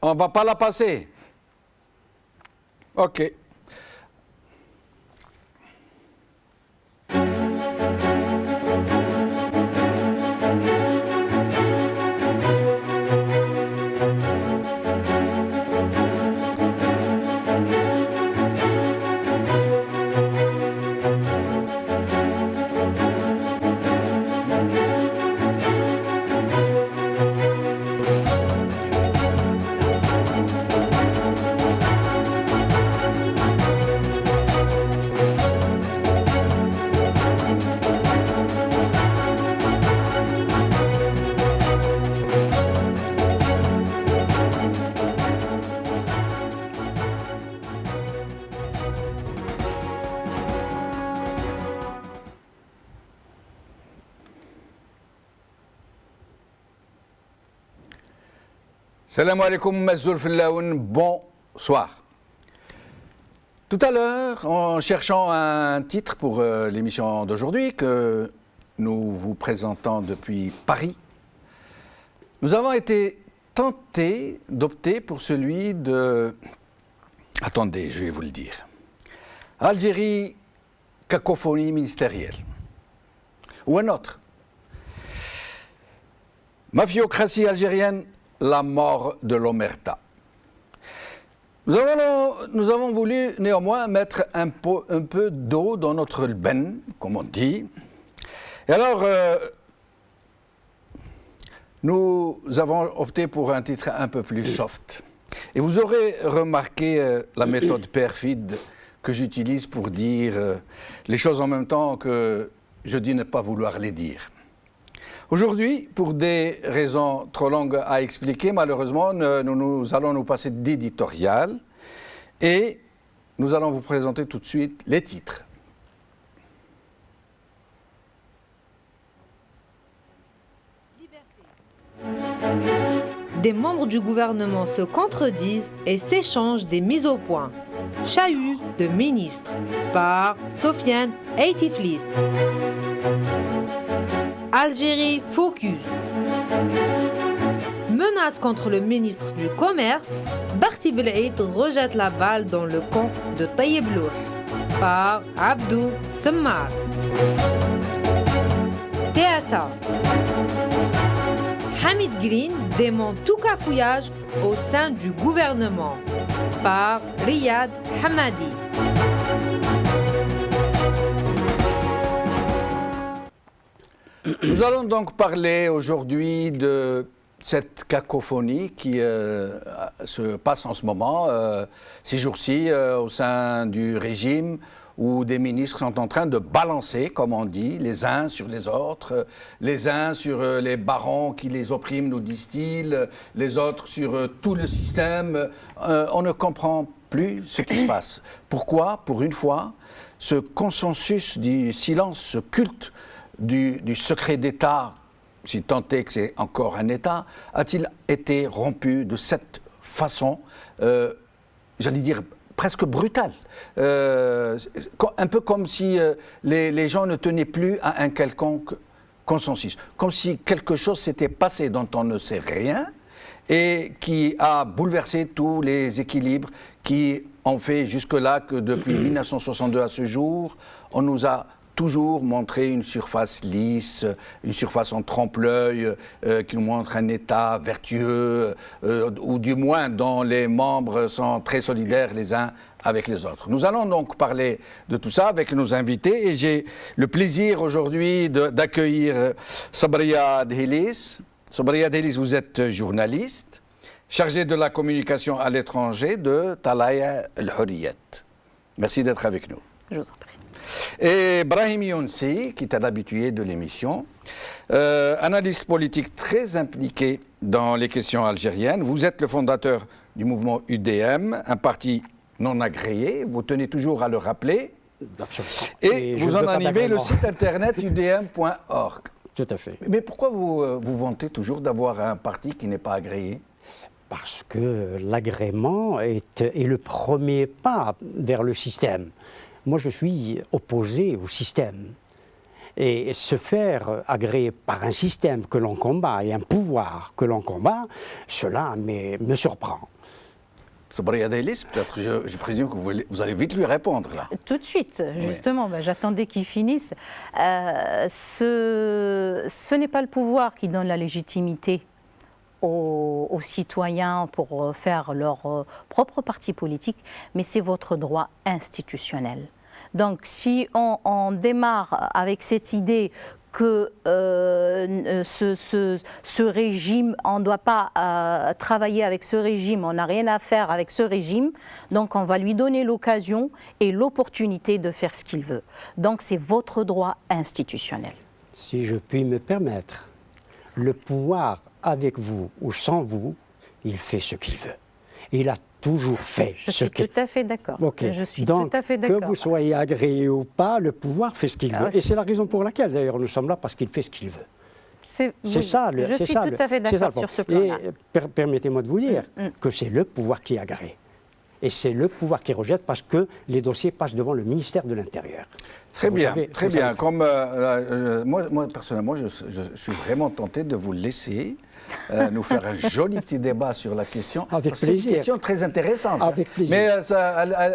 On va pas la passer. Ok. Salam alaikum, Mazzoul Fillaoun, bonsoir. Tout à l'heure, en cherchant un titre pour l'émission d'aujourd'hui que nous vous présentons depuis Paris, nous avons été tentés d'opter pour celui de... Attendez, je vais vous le dire. Algérie, cacophonie ministérielle. Ou un autre. Mafiocratie algérienne, la mort de l'Omerta. Nous avons voulu néanmoins mettre un peu d'eau dans notre ben, comme on dit. Et alors, nous avons opté pour un titre un peu plus soft. Et vous aurez remarqué la méthode perfide que j'utilise pour dire les choses en même temps que je dis ne pas vouloir les dire. Aujourd'hui, pour des raisons trop longues à expliquer, malheureusement, nous allons nous passer d'éditorial et nous allons vous présenter tout de suite les titres. Des membres du gouvernement se contredisent et s'échangent des mises au point. Chahut de ministres par Sofiane Eitiflis. Algérie Focus. Menace contre le ministre du Commerce, Barti Belhaït rejette la balle dans le camp de Taïeb Louh par Abdou Semmar. TSA. Hamid Green dément tout cafouillage au sein du gouvernement par Riyad Hamadi. Nous allons donc parler aujourd'hui de cette cacophonie qui se passe en ce moment, ces jours-ci, au sein du régime, où des ministres sont en train de balancer, comme on dit, les uns sur les autres, les uns sur les barons qui les oppriment, nous disent-ils, les autres sur tout le système. On ne comprend plus ce qui se passe. Pourquoi, pour une fois, ce consensus du silence, ce culte du secret d'État, si tant est que c'est encore un État, a-t-il été rompu de cette façon, j'allais dire, presque brutale, un peu comme si les gens ne tenaient plus à un quelconque consensus, comme si quelque chose s'était passé dont on ne sait rien et qui a bouleversé tous les équilibres qui ont fait jusque-là que depuis 1962 à ce jour, on nous a toujours montrer une surface lisse, une surface en trompe-l'œil qui nous montre un État vertueux ou du moins dont les membres sont très solidaires les uns avec les autres. Nous allons donc parler de tout ça avec nos invités et j'ai le plaisir aujourd'hui d'accueillir Sabria Dhelis. Sabria Dhelis, vous êtes journaliste, chargée de la communication à l'étranger de Talaya El Hurriyet. Merci d'être avec nous. Je vous en prie. Et Brahim Younsi, qui est un habitué de l'émission, analyste politique très impliqué dans les questions algériennes. Vous êtes le fondateur du mouvement UDM, un parti non agréé, vous tenez toujours à le rappeler. Absolument. Et vous en animez le site internet udm.org. Tout à fait. Mais pourquoi vous vantez toujours d'avoir un parti qui n'est pas agréé ? Parce que l'agrément est le premier pas vers le système. Moi, je suis opposé au système. Et se faire agréer par un système que l'on combat et un pouvoir que l'on combat, cela me surprend. Sabria Dailis, peut-être, je présume que vous allez vite lui répondre là. Tout de suite, justement, oui. J'attendais qu'il finisse. Ce n'est pas le pouvoir qui donne la légitimité aux citoyens pour faire leur propre parti politique, mais c'est votre droit institutionnel. Donc si on démarre avec cette idée que ce régime, on ne doit pas travailler avec ce régime, on n'a rien à faire avec ce régime, donc on va lui donner l'occasion et l'opportunité de faire ce qu'il veut. Donc c'est votre droit institutionnel. Si je puis me permettre, le pouvoir avec vous ou sans vous, il fait ce qu'il veut. Il a toujours fait ce qu'il veut. Je suis tout à fait d'accord. Okay. Je suis Donc, tout à fait d'accord. Que vous soyez agréé ou pas, le pouvoir fait ce qu'il veut. Et c'est la raison pour laquelle, d'ailleurs, nous sommes là, parce qu'il fait ce qu'il veut. C'est ça. Je suis tout à fait d'accord sur ce plan-là. Et permettez-moi de vous dire que c'est le pouvoir qui agrée. Et c'est le pouvoir qui rejette parce que les dossiers passent devant le ministère de l'Intérieur. Très bien, très bien. Comme, moi, personnellement, je suis vraiment tenté de vous laisser nous faire un joli petit débat sur la question. Avec plaisir. C'est une question très intéressante. Avec plaisir. Mais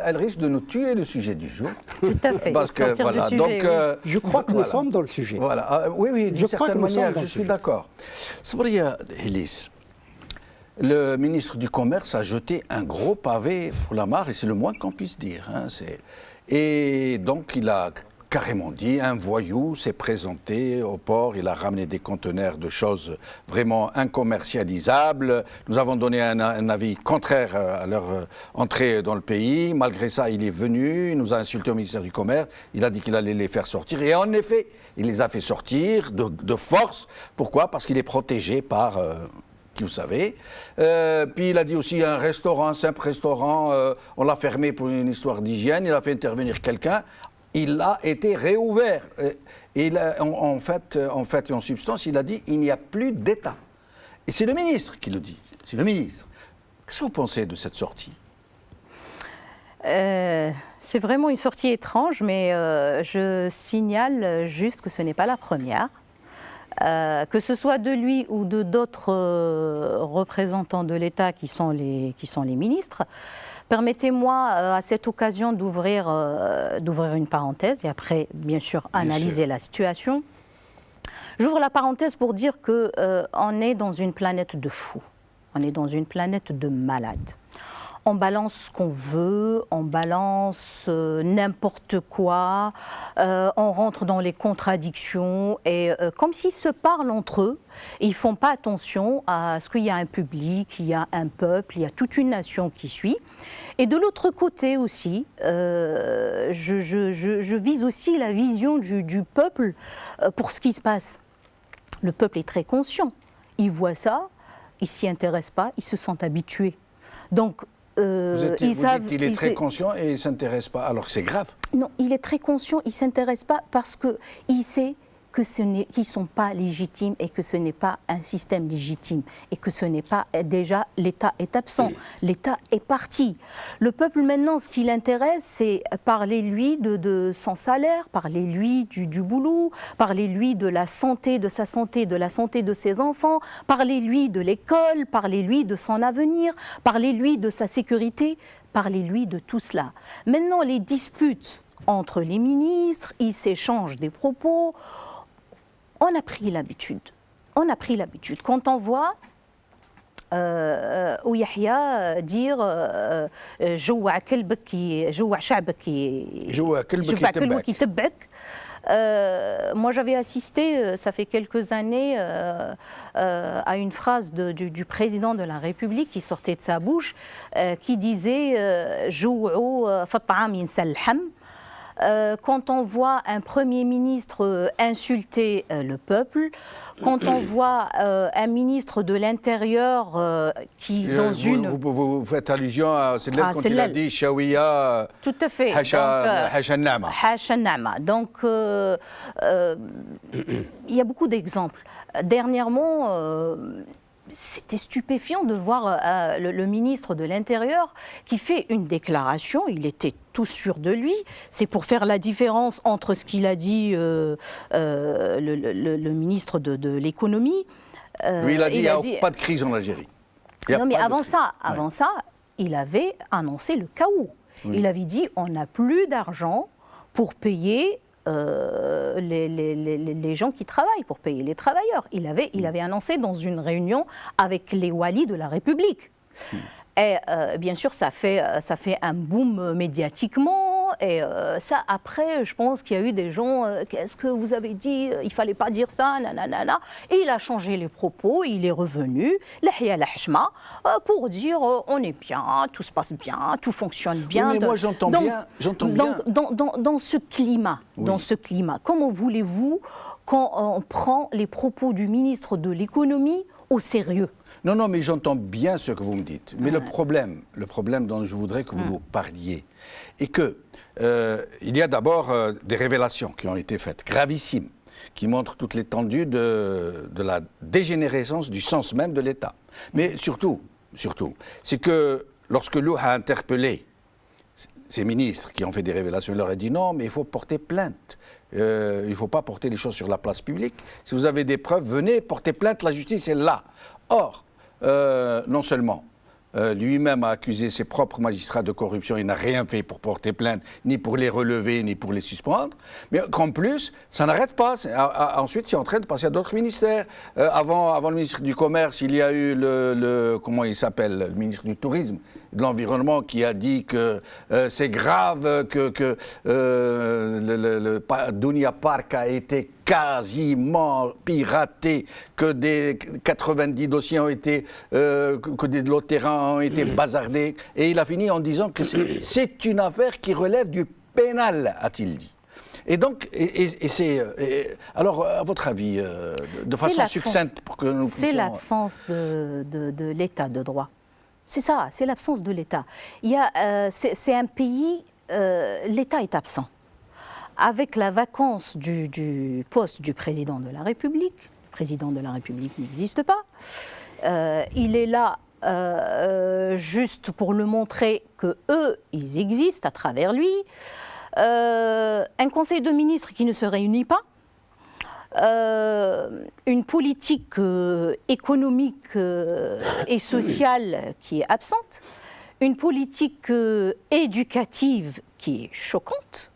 elle risque de nous tuer le sujet du jour. Tout à fait. Parce que, voilà, du sujet, donc, je crois que nous sommes dans le sujet. Voilà. Oui, d'une certaine manière, je suis d'accord. Sabria Dailis, le ministre du Commerce a jeté un gros pavé pour la mare, et c'est le moins qu'on puisse dire. Hein, et donc, il a carrément dit, un voyou s'est présenté au port, il a ramené des conteneurs de choses vraiment incommercialisables. Nous avons donné un avis contraire à leur entrée dans le pays. Malgré ça, il est venu, il nous a insulté au ministère du Commerce, il a dit qu'il allait les faire sortir. Et en effet, il les a fait sortir de force. Pourquoi? Parce qu'il est protégé par... vous savez. Puis il a dit aussi un restaurant, un simple restaurant, on l'a fermé pour une histoire d'hygiène, il a fait intervenir quelqu'un, il a été réouvert. Et en fait et en substance, il a dit il n'y a plus d'État. Et c'est le ministre qui le dit, c'est le ministre. Qu'est-ce que vous pensez de cette sortie? C'est vraiment une sortie étrange, mais je signale juste que ce n'est pas la première. Que ce soit de lui ou de d'autres représentants de l'État qui sont les ministres. Permettez-moi à cette occasion d'ouvrir une parenthèse et après, bien sûr, analyser la situation. J'ouvre la parenthèse pour dire qu'on est dans une planète de fous, on est dans une planète de malades. On balance ce qu'on veut, on balance n'importe quoi, on rentre dans les contradictions et comme s'ils se parlent entre eux, ils ne font pas attention à ce qu'il y a un public, il y a un peuple, il y a toute une nation qui suit. Et de l'autre côté aussi, je vise aussi la vision du peuple pour ce qui se passe. Le peuple est très conscient, il voit ça, il ne s'y intéresse pas, il se sent habitué. Donc, vous dites qu'il est très conscient et il ne s'intéresse pas, alors que c'est grave. Non, il est très conscient, il ne s'intéresse pas parce qu'il sait qu'ils ne sont pas légitimes et que ce n'est pas un système légitime et que ce n'est pas déjà, l'État est absent, l'État est parti. Le peuple maintenant, ce qui l'intéresse, c'est parler-lui de son salaire, parler-lui du boulot, parler-lui de la santé, de sa santé, de la santé de ses enfants, parler-lui de l'école, parler-lui de son avenir, parler-lui de sa sécurité, parler-lui de tout cela. Maintenant, les disputes entre les ministres, ils s'échangent des propos. On a pris l'habitude. On a pris l'habitude. Quand on voit Yahya dire جوع كلبك جوع شعبك يتبعك. Moi, j'avais assisté, ça fait quelques années, à une phrase du président de la République qui sortait de sa bouche, qui disait جوعوا فالطعام ينسى اللحم. Quand on voit un Premier ministre insulter le peuple, quand on voit un ministre de l'Intérieur qui, dans vous faites allusion à Sellel quand il a dit Chaouia. Tout à fait. Hasha Nama. Hasha Nama. Donc, il y a beaucoup d'exemples. Dernièrement, c'était stupéfiant de voir le ministre de l'Intérieur qui fait une déclaration, il était tout sûr de lui, c'est pour faire la différence entre ce qu'il a dit le ministre de l'économie. Lui, il a dit qu'il n'y a pas de crise en Algérie. Non, mais avant ça, il avait annoncé le chaos. Oui. Il avait dit on n'a plus d'argent pour payer les gens qui travaillent, pour payer les travailleurs. Il avait annoncé dans une réunion avec les walis de la République. Et bien sûr, ça fait un boom médiatiquement. Et ça, après, je pense qu'il y a eu des gens, qu'est-ce que vous avez dit, il ne fallait pas dire ça, nanana. Et il a changé les propos, il est revenu, pour dire on est bien, tout se passe bien, tout fonctionne bien. Oui, mais moi, j'entends bien. Dans ce climat, comment voulez-vous qu'on prend les propos du ministre de l'économie au sérieux? Non, mais j'entends bien ce que vous me dites. Mais le problème dont je voudrais que vous nous parliez, est que il y a d'abord des révélations qui ont été faites, gravissimes, qui montrent toute l'étendue de la dégénérescence du sens même de l'État. Mais surtout, c'est que lorsque Lou a interpellé ces ministres qui ont fait des révélations, il leur a dit non, mais il faut porter plainte. Il ne faut pas porter les choses sur la place publique. Si vous avez des preuves, venez porter plainte, la justice est là. Or, non seulement lui-même a accusé ses propres magistrats de corruption, il n'a rien fait pour porter plainte, ni pour les relever, ni pour les suspendre, mais qu'en plus, ça n'arrête pas. Ensuite, c'est en train de passer à d'autres ministères. Avant le ministre du Commerce, il y a eu comment il s'appelle, le ministre du Tourisme, de l'Environnement, qui a dit que c'est grave que le Dunia Park a été quasiment piraté, que des 90 dossiers ont été, que des lots de terrain ont été bazardés. Et il a fini en disant que c'est une affaire qui relève du pénal, a-t-il dit. Et donc, alors, à votre avis, de façon succincte, pour que nous puissions... C'est l'absence de l'état de droit. C'est ça, c'est l'absence de l'État. C'est un pays, l'État est absent. Avec la vacance du poste du président de la République, le président de la République n'existe pas. Il est là juste pour le montrer qu'eux, ils existent à travers lui. Un conseil de ministres qui ne se réunit pas. Une politique économique et sociale qui est absente, une politique éducative qui est choquante.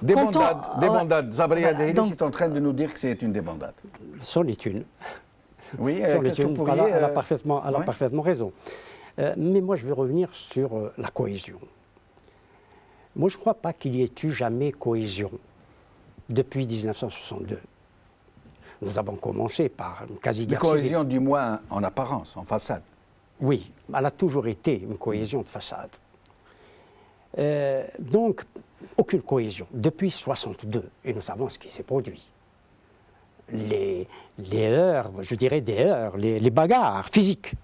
Débandade. Zabria Dahili est en train de nous dire que c'est une débandade. C'en est une. Oui, elle a parfaitement raison. Mais moi, je vais revenir sur la cohésion. Moi, je ne crois pas qu'il y ait eu jamais cohésion depuis 1962. Nous avons commencé par une quasi-guerre civile. Cohésion, du moins en apparence, en façade. Oui, elle a toujours été une cohésion de façade. Donc, aucune cohésion. Depuis 1962, et nous savons ce qui s'est produit. Les heurts, je dirais des heurts, les bagarres physiques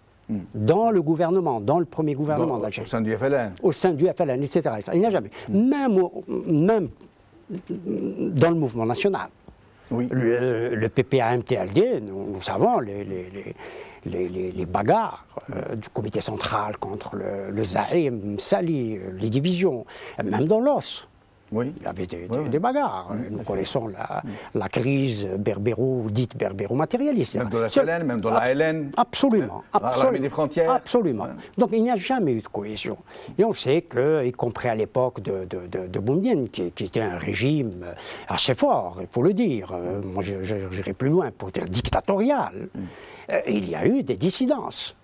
dans le gouvernement, dans le premier gouvernement d'Algérie. Au sein du FLN. Au sein du FLN, etc. Il n'y a jamais. Même dans le mouvement national. Oui. Le PPA-MTLD, nous savons les bagarres du comité central contre le Zaïm, Sali, les divisions, même dans l'os. Oui. Il y avait des bagarres. Nous connaissons la crise dite berbéro-matérialiste. Même de la FLN, même de la LN. Absolument. L'armée des frontières. Absolument. Ouais. Donc il n'y a jamais eu de cohésion. Et on sait que, y compris à l'époque de Boumedienne, qui était un régime assez fort, il faut le dire, moi j'irai plus loin pour dire dictatorial, il y a eu des dissidences.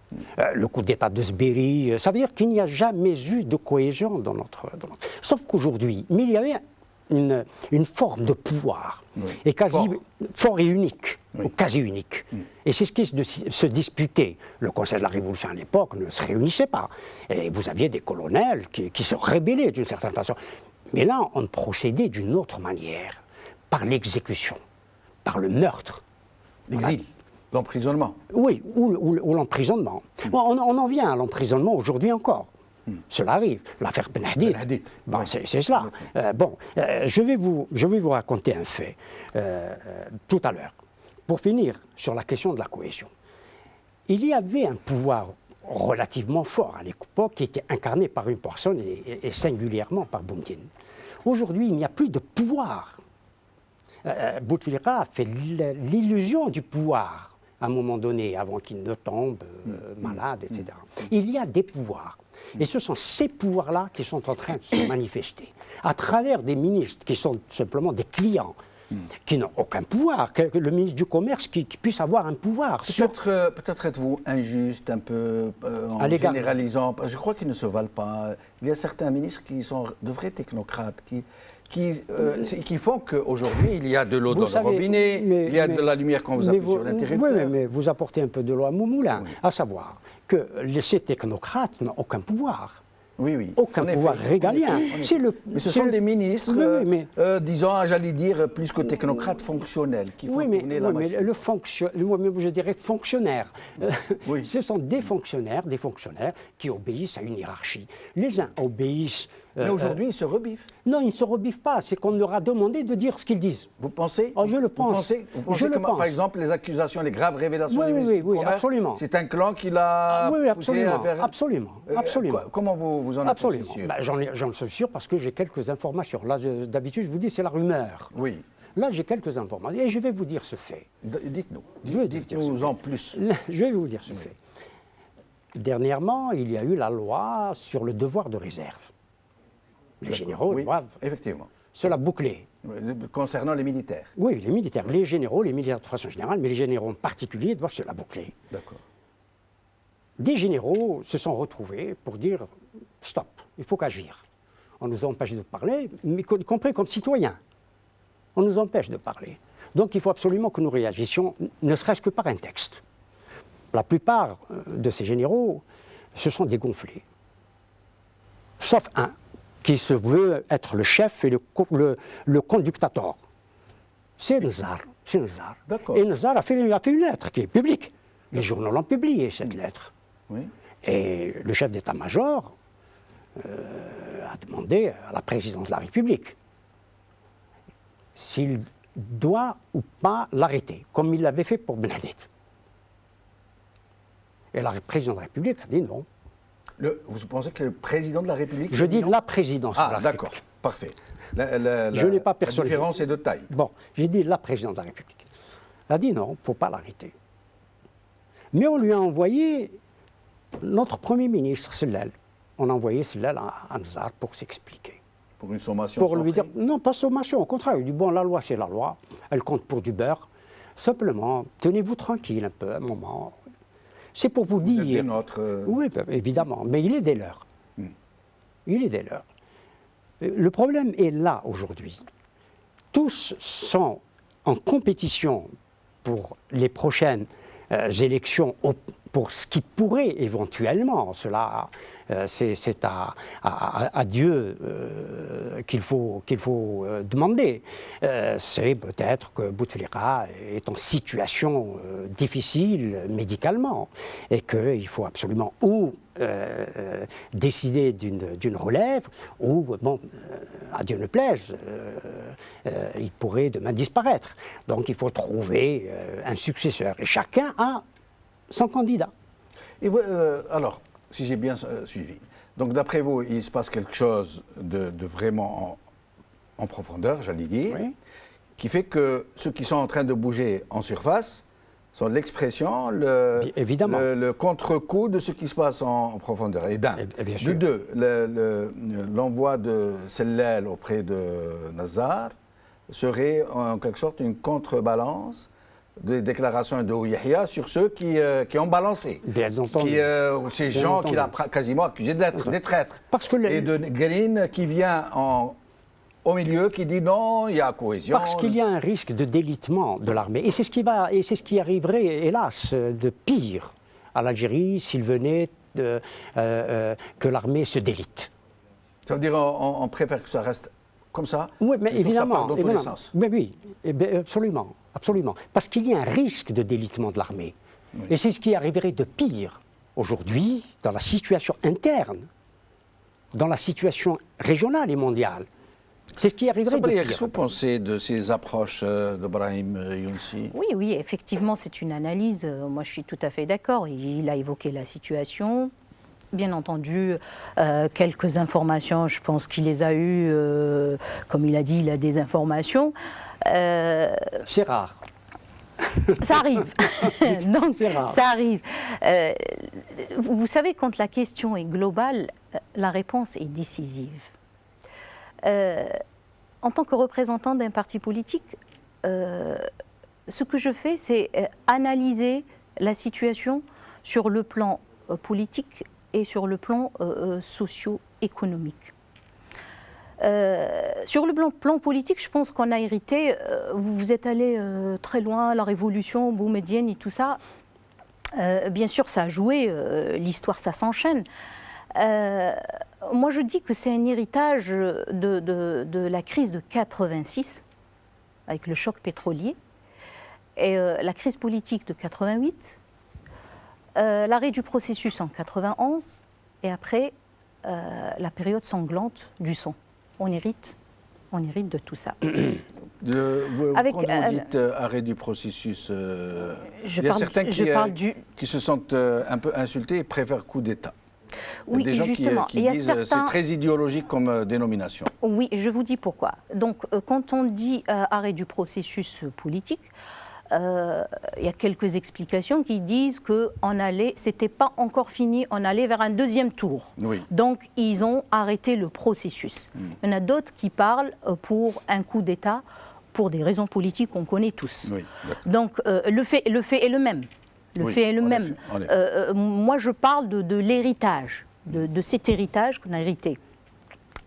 Le coup d'État de Sbéri, ça veut dire qu'il n'y a jamais eu de cohésion dans notre... Sauf qu'aujourd'hui, il y avait une forme de pouvoir, et quasi fort et unique, ou quasi unique. Et c'est ce qui se disputait. Le Conseil de la Révolution à l'époque ne se réunissait pas. Et vous aviez des colonels qui se rébellaient d'une certaine façon. Mais là, on procédait d'une autre manière, par l'exécution, par le meurtre. L'exil. L'emprisonnement. Oui, ou l'emprisonnement. On en vient à l'emprisonnement aujourd'hui encore. Cela arrive. L'affaire Ben Hadid. Bon, c'est cela. Je vais vous raconter un fait tout à l'heure. Pour finir sur la question de la cohésion. il y avait un pouvoir relativement fort à l'époque qui était incarné par une personne et singulièrement par Boumedienne. Aujourd'hui, il n'y a plus de pouvoir. Bouteflika a fait l'illusion du pouvoir à un moment donné, avant qu'il ne tombe malade, etc. Il y a des pouvoirs. Et ce sont ces pouvoirs-là qui sont en train de se manifester à travers des ministres qui sont simplement des clients, qui n'ont aucun pouvoir, que le ministre du Commerce qui puisse avoir un pouvoir. Peut-être êtes-vous injuste un peu en généralisant. Je crois qu'ils ne se valent pas. Il y a certains ministres qui sont de vrais technocrates, qui font qu'aujourd'hui, il y a de l'eau dans le robinet, il y a de la lumière quand vous appuyez sur l'interrupteur. Oui, mais vous apportez un peu de l'eau à mon moulin, à savoir que ces technocrates n'ont aucun pouvoir. Oui. Aucun pouvoir régalien. Mais ce sont des ministres, disons, j'allais dire, plus que technocrates fonctionnels, qui font tourner la machine. Mais je dirais fonctionnaires. Ce sont des fonctionnaires qui obéissent à une hiérarchie. Les uns obéissent... Mais aujourd'hui, ils se rebiffent. Non, ils ne se rebiffent pas. C'est qu'on leur a demandé de dire ce qu'ils disent. Vous pensez? Je le pense. Vous pensez que, par exemple, les accusations, les graves révélations du ministre du Commerce, absolument. C'est un clan qui l'a poussé à faire... Absolument. Comment vous en êtes sûr? J'en suis sûr parce que j'ai quelques informations. Là, d'habitude, je vous dis, c'est la rumeur. Oui. Là, j'ai quelques informations et je vais vous dire ce fait. Dites-nous. Dites-nous en plus. Je vais vous dire ce fait. Dernièrement, il y a eu la loi sur le devoir de réserve. Les généraux doivent... Effectivement. Cela bouclé. Concernant les militaires. Oui, les militaires. Les généraux, les militaires de façon générale, mais les généraux en particulier doivent se la boucler. D'accord. Des généraux se sont retrouvés pour dire « stop, il faut qu'agir ». On nous empêche de parler, mais y compris comme citoyens. On nous empêche de parler. Donc il faut absolument que nous réagissions, ne serait-ce que par un texte. La plupart de ces généraux se sont dégonflés. Sauf un, qui se veut être le chef et le conductateur. C'est Nzar. Et Nzar a fait une lettre qui est publique. Les journaux l'ont publiée, cette lettre. Oui. Et le chef d'état-major a demandé à la présidence de la République s'il doit ou pas l'arrêter, comme il l'avait fait pour Benadit. Et la présidence de la République a dit non. Vous pensez que le président de la République... Je dis la présidence de la République. Ah, d'accord, parfait. Je n'ai pas personnalisé. La différence est de taille. Bon, j'ai dit la présidence de la République. Elle a dit non, il ne faut pas l'arrêter. Mais on lui a envoyé notre Premier ministre, Sellal. On a envoyé Sellal à Nzar pour s'expliquer. Pour une sommation? Pour lui dire, non, pas sommation, au contraire. Il dit, bon, la loi, c'est la loi. Elle compte pour du beurre. Simplement, tenez-vous tranquille un peu, un moment. C'est pour vous dire... Oui, évidemment, mais il est des leurs. Il est des leurs. Le problème est là, aujourd'hui. Tous sont en compétition pour les prochaines élections, pour ce qui pourrait éventuellement, cela, c'est à Dieu qu'il faut demander. C'est peut-être que Bouteflika est en situation difficile médicalement et qu'il faut absolument ou décider d'une relève ou, bon, à Dieu ne plaise, il pourrait demain disparaître. Donc il faut trouver un successeur et chacun a son candidat. Et vous, alors, si j'ai bien suivi, donc d'après vous, il se passe quelque chose de vraiment en profondeur, j'allais dire, oui, qui fait que ceux qui sont en train de bouger en surface sont l'expression, le contre-coup de ce qui se passe en profondeur. Et d'un. De deux, l'envoi de Sellal auprès de Nzar serait en quelque sorte une contrebalance des déclarations de Yahya sur ceux qui ont balancé. Bien entendu. Ces gens qu'il a quasiment accusés d'être des traîtres. Et de Green qui vient au milieu, qui dit non, il y a cohésion. Parce qu'il y a un risque de délitement de l'armée. Et c'est ce qui arriverait, hélas, de pire à l'Algérie s'il venait que l'armée se délite. Ça veut dire on préfère que ça reste comme ça? Oui, mais évidemment. Dans tous les sens. Mais oui, absolument. Absolument. Parce qu'il y a un risque de délitement de l'armée. Oui. Et c'est ce qui arriverait de pire aujourd'hui dans la situation interne, dans la situation régionale et mondiale. C'est ce qui arriverait de pire. Qu'est-ce que vous pensez de ces approches d'Ebrahim Younsi? Oui, oui, effectivement, c'est une analyse. Moi, je suis tout à fait d'accord. Il a évoqué la situation. Bien entendu, quelques informations, je pense qu'il les a eues. Comme il a dit, il a des informations. C'est rare. Ça arrive. Donc, C'est rare. ça arrive. Vous savez, quand la question est globale, la réponse est décisive. En tant que représentant d'un parti politique, ce que je fais, c'est analyser la situation sur le plan politique et sur le plan socio-économique. Sur le plan politique, je pense qu'on a hérité, vous êtes allé très loin, la révolution boumedienne et tout ça. Bien sûr, ça a joué, l'histoire, ça s'enchaîne. Moi, je dis que c'est un héritage de la crise de 86, avec le choc pétrolier, et la crise politique de 88, l'arrêt du processus en 91, et après, la période sanglante du sang. On hérite de tout ça. Quand vous dites arrêt du processus, il y a certains qui se sentent un peu insultés et préfèrent coup d'État. Oui, des gens justement. qui disent que c'est très idéologique comme dénomination. Oui, je vous dis pourquoi. Donc, quand on dit arrêt du processus politique, il y a quelques explications qui disent que c'était pas encore fini, on allait vers un deuxième tour. Oui. Donc ils ont arrêté le processus. Il y en a d'autres qui parlent pour un coup d'État, pour des raisons politiques qu'on connaît tous. Oui, donc le fait est le même. Fait est le même. Moi je parle de l'héritage, de cet héritage qu'on a hérité.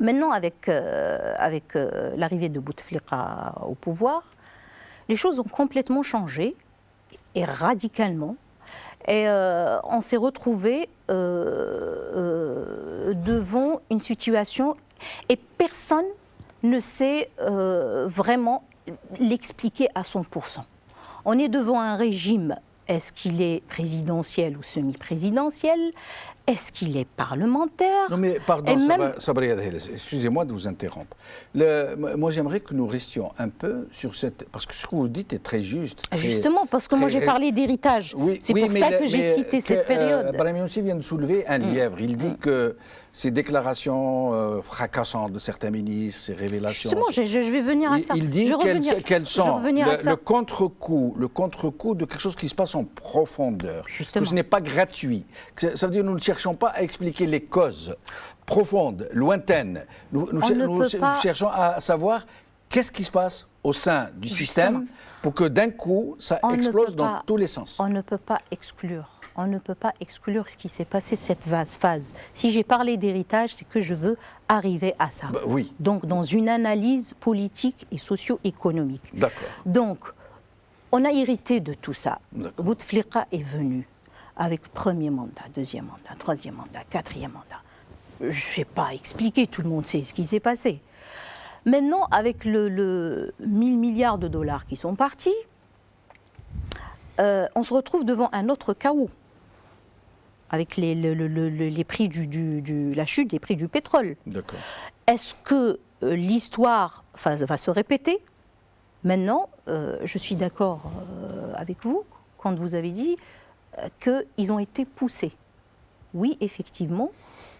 Maintenant avec l'arrivée de Bouteflika au pouvoir, les choses ont complètement changé, et radicalement. Et on s'est retrouvé devant une situation, et personne ne sait vraiment l'expliquer à 100%. On est devant un régime, est-ce qu'il est présidentiel ou semi-présidentiel? Est-ce qu'il est parlementaire? Non mais pardon, Sabri Adel, excusez-moi de vous interrompre. Moi j'aimerais que nous restions un peu sur cette... Parce que ce que vous dites est très juste. Justement, parce que moi j'ai parlé d'héritage. Oui, c'est pour ça que j'ai cité cette période. Ebrahim Younsi vient de soulever un lièvre. Il dit que ces déclarations fracassantes de certains ministres, ces révélations... Justement, je vais venir à ça. Il dit qu'elles sont le contre-coup de quelque chose qui se passe en profondeur. Justement. Que ce n'est pas gratuit. Ça veut dire que nous ne cherchons pas à expliquer les causes profondes, lointaines. Nous cherchons à savoir qu'est-ce qui se passe au sein du système pour que d'un coup, ça explose dans tous les sens. On ne peut pas exclure. On ne peut pas exclure ce qui s'est passé cette phase. Si j'ai parlé d'héritage, c'est que je veux arriver à ça. Oui. Donc, dans une analyse politique et socio-économique. D'accord. Donc, on a hérité de tout ça. Bouteflika est venu avec premier mandat, deuxième mandat, troisième mandat, quatrième mandat. Je ne vais pas expliquer, tout le monde sait ce qui s'est passé. Maintenant, avec le 1000 milliards de dollars qui sont partis, on se retrouve devant un autre chaos, avec les prix la chute des prix du pétrole. D'accord. Est-ce que l'histoire va se répéter? Maintenant, je suis d'accord avec vous quand vous avez dit qu'ils ont été poussés. Oui, effectivement.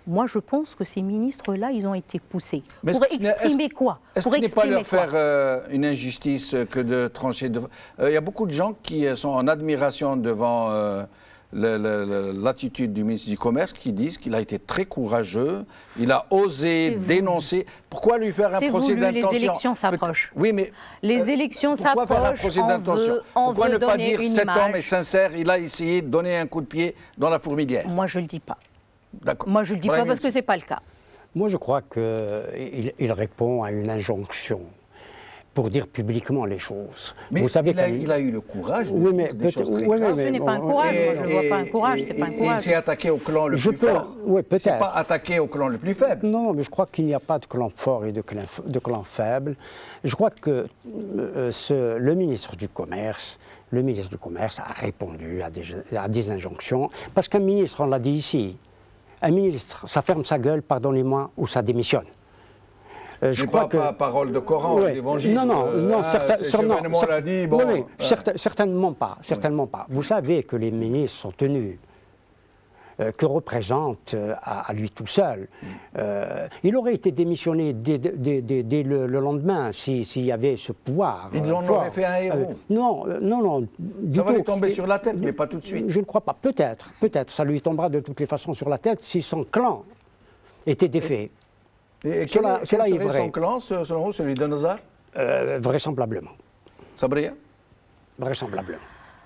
Moi, je pense que ces ministres-là, ils ont été poussés. Pour exprimer quoi? Est-ce que ce n'est pas leur faire une injustice que de trancher devant... Il y a beaucoup de gens qui sont en admiration devant l'attitude du ministre du Commerce, qui disent qu'il a été très courageux, il a osé dénoncer. Pourquoi lui faire un procès d'intention? Les élections s'approchent. Oui, mais... Les élections s'approchent, pourquoi faire un procès d'intention? Pourquoi ne pas dire cet homme est sincère, il a essayé de donner un coup de pied dans la fourmilière? Moi, je ne le dis pas. D'accord. Moi, je ne le dis pas parce que ce n'est pas le cas. Moi, je crois qu'il répond à une injonction pour dire publiquement les choses. Mais vous savez il a eu le courage de dire des choses très graves. Ce n'est pas un courage, moi je ne vois pas un courage, c'est pas un courage. Il s'est attaqué au clan le plus fort. Oui, peut-être. C'est pas attaqué au clan le plus faible. Non, mais je crois qu'il n'y a pas de clan fort et de clan faible. Je crois que le ministre du Commerce a répondu à des injonctions, parce qu'un ministre, on l'a dit ici, un ministre, ça ferme sa gueule, pardonnez-moi, ou ça démissionne. Je crois que parole de Coran, l'évangile. Non, certainement l'a dit. Bon, certainement pas, certainement pas. Vous savez que les ministres sont tenus, que représente à lui tout seul. Il aurait été démissionné dès le lendemain s'il y avait ce pouvoir. Ils en auraient fait un héros. Non. Ça va lui tomber sur la tête, mais pas tout de suite. Je ne crois pas. Peut-être. Ça lui tombera de toutes les façons sur la tête si son clan était défait. Et quel serait son clan, selon vous, celui de Nazar? Vraisemblablement. Sabria? Vraisemblablement.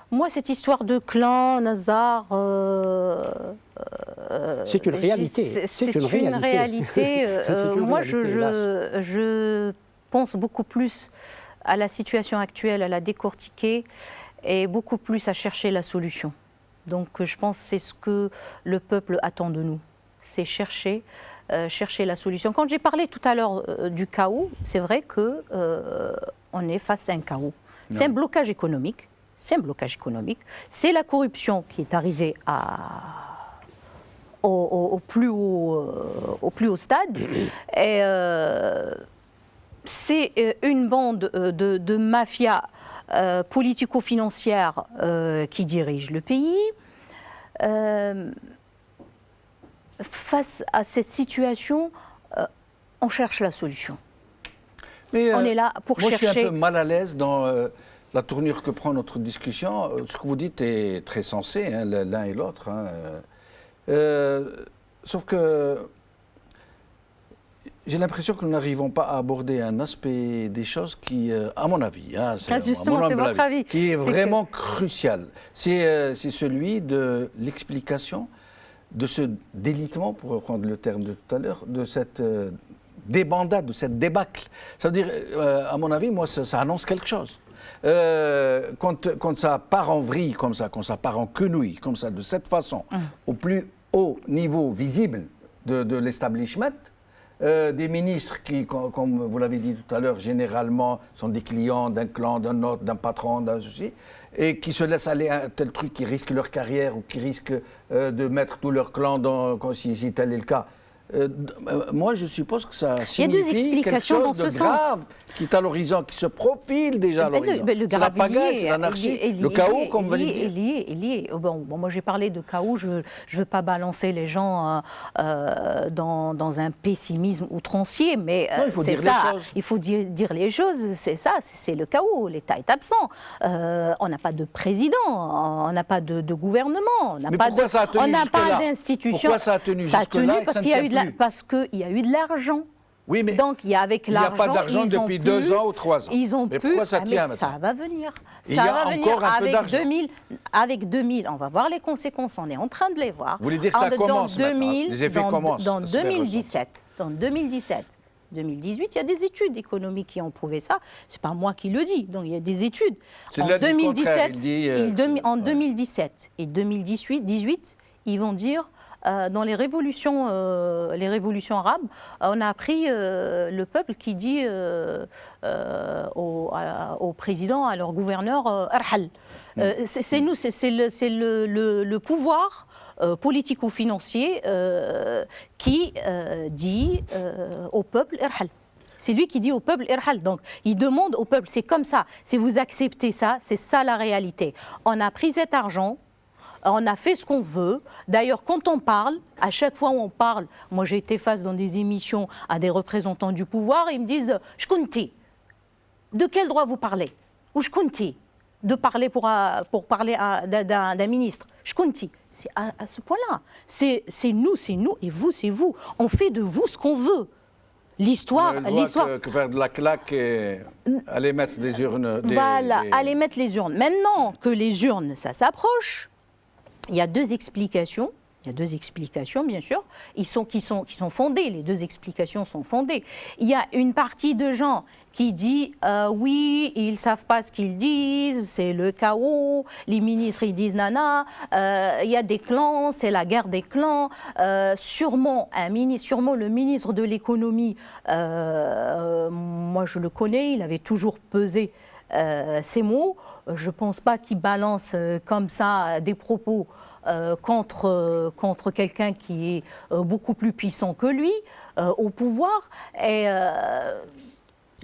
Moi, cette histoire de clan, Nazar... c'est une réalité. C'est une réalité. Moi, je pense beaucoup plus à la situation actuelle, à la décortiquer, et beaucoup plus à chercher la solution. Donc, je pense que c'est ce que le peuple attend de nous. C'est chercher la solution. Quand j'ai parlé tout à l'heure du chaos, c'est vrai qu'on est face à un chaos. C'est un blocage économique. C'est la corruption qui est arrivée au plus haut stade. Et c'est une bande de mafia politico-financière qui dirige le pays. Face à cette situation, on cherche la solution. Mais, on est là pour chercher... Moi, je suis un peu mal à l'aise dans la tournure que prend notre discussion. Ce que vous dites est très sensé, hein, l'un et l'autre. Hein. Sauf que j'ai l'impression que nous n'arrivons pas à aborder un aspect des choses qui, à mon avis, hein, justement, c'est votre avis, qui est vraiment crucial. C'est celui de l'explication de ce délitement, pour reprendre le terme de tout à l'heure, de cette débandade, de cette débâcle. Ça veut dire, à mon avis, moi, ça annonce quelque chose. Quand ça part en vrille comme ça, quand ça part en quenouille comme ça, de cette façon, au plus haut niveau visible de l'establishment, des ministres qui, comme vous l'avez dit tout à l'heure, généralement sont des clients d'un clan, d'un autre, d'un patron, d'un ceci, et qui se laissent aller à un tel truc, qui risquent leur carrière ou qui risquent de mettre tout leur clan dans, si tel est le cas. Moi, je suppose que ça signifie quelque chose de grave qui est à l'horizon, qui se profile déjà à l'horizon. C'est la pagaille, c'est l'anarchie, le chaos, comme vous l'avez dit. Il y est. Bon, moi, j'ai parlé de chaos, je ne veux pas balancer les gens dans un pessimisme outrancier, mais c'est ça. Il faut dire les choses, c'est ça, c'est le chaos. L'État est absent. On n'a pas de président, on n'a pas de gouvernement, on n'a pas d'institution. Pourquoi ça a tenu jusque-là? Parce qu'il y a eu de l'argent. Oui, mais donc, il n'y a pas d'argent depuis 2 ans ou 3 ans. Ils ont mais pourquoi ça tient maintenant? Ça va venir. Il y a encore un peu d'argent. Avec 2000, on va voir les conséquences. On est en train de les voir. Vous voulez dire que ça commence maintenant? Les effets commencent. Dans 2017, 2018, il y a des études économiques qui ont prouvé ça. C'est pas moi qui le dis. Donc il y a des études. En 2017 et 2018, ils vont dire. Dans les révolutions arabes, on a appris le peuple qui dit au président, à leur gouverneur, Arhal. C'est nous, c'est le pouvoir politico-financier qui dit au peuple Arhal. C'est lui qui dit au peuple Irhal. Donc, il demande au peuple, c'est comme ça. Si vous acceptez ça, c'est ça la réalité. On a pris cet argent. On a fait ce qu'on veut. D'ailleurs, quand on parle, à chaque fois où on parle, moi j'ai été face dans des émissions à des représentants du pouvoir, ils me disent « Je compte. De quel droit vous parlez ?» Ou « Je compte. » De parler pour parler d'un ministre. « Je compte. » C'est à ce point-là. C'est nous, et vous, c'est vous. On fait de vous ce qu'on veut. L'histoire... Que faire de la claque et aller mettre des urnes... aller mettre les urnes. Maintenant que les urnes, ça s'approche... Il y a 2 explications. Il y a 2 explications, bien sûr, qui sont fondées. Les 2 explications sont fondées. Il y a une partie de gens qui dit oui, ils ne savent pas ce qu'ils disent, c'est le chaos, les ministres ils disent nana, il y a des clans, c'est la guerre des clans. Sûrement le ministre de l'économie, moi je le connais, il avait toujours pesé ces mots. Je ne pense pas qu'il balance comme ça des propos contre quelqu'un qui est beaucoup plus puissant que lui au pouvoir.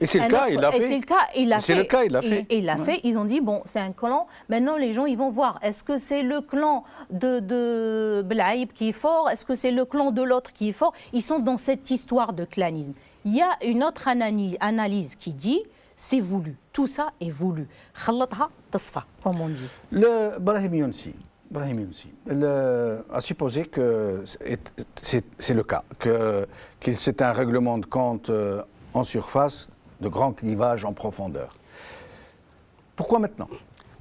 Et c'est le cas, il l'a fait. C'est le cas, il l'a fait. C'est le cas, il l'a fait. Et il l'a fait. Ils ont dit, bon, c'est un clan. Maintenant, les gens, ils vont voir. Est-ce que c'est le clan de Blaïb qui est fort? Est-ce que c'est le clan de l'autre qui est fort? Ils sont dans cette histoire de clanisme. Il y a une autre analyse qui dit, c'est voulu. Tout ça est voulu. Khallatha tasfa, comme on dit. Le Brahim Younsi a supposé que c'est le cas, que c'est un règlement de compte en surface, de grands clivages en profondeur. Pourquoi maintenant?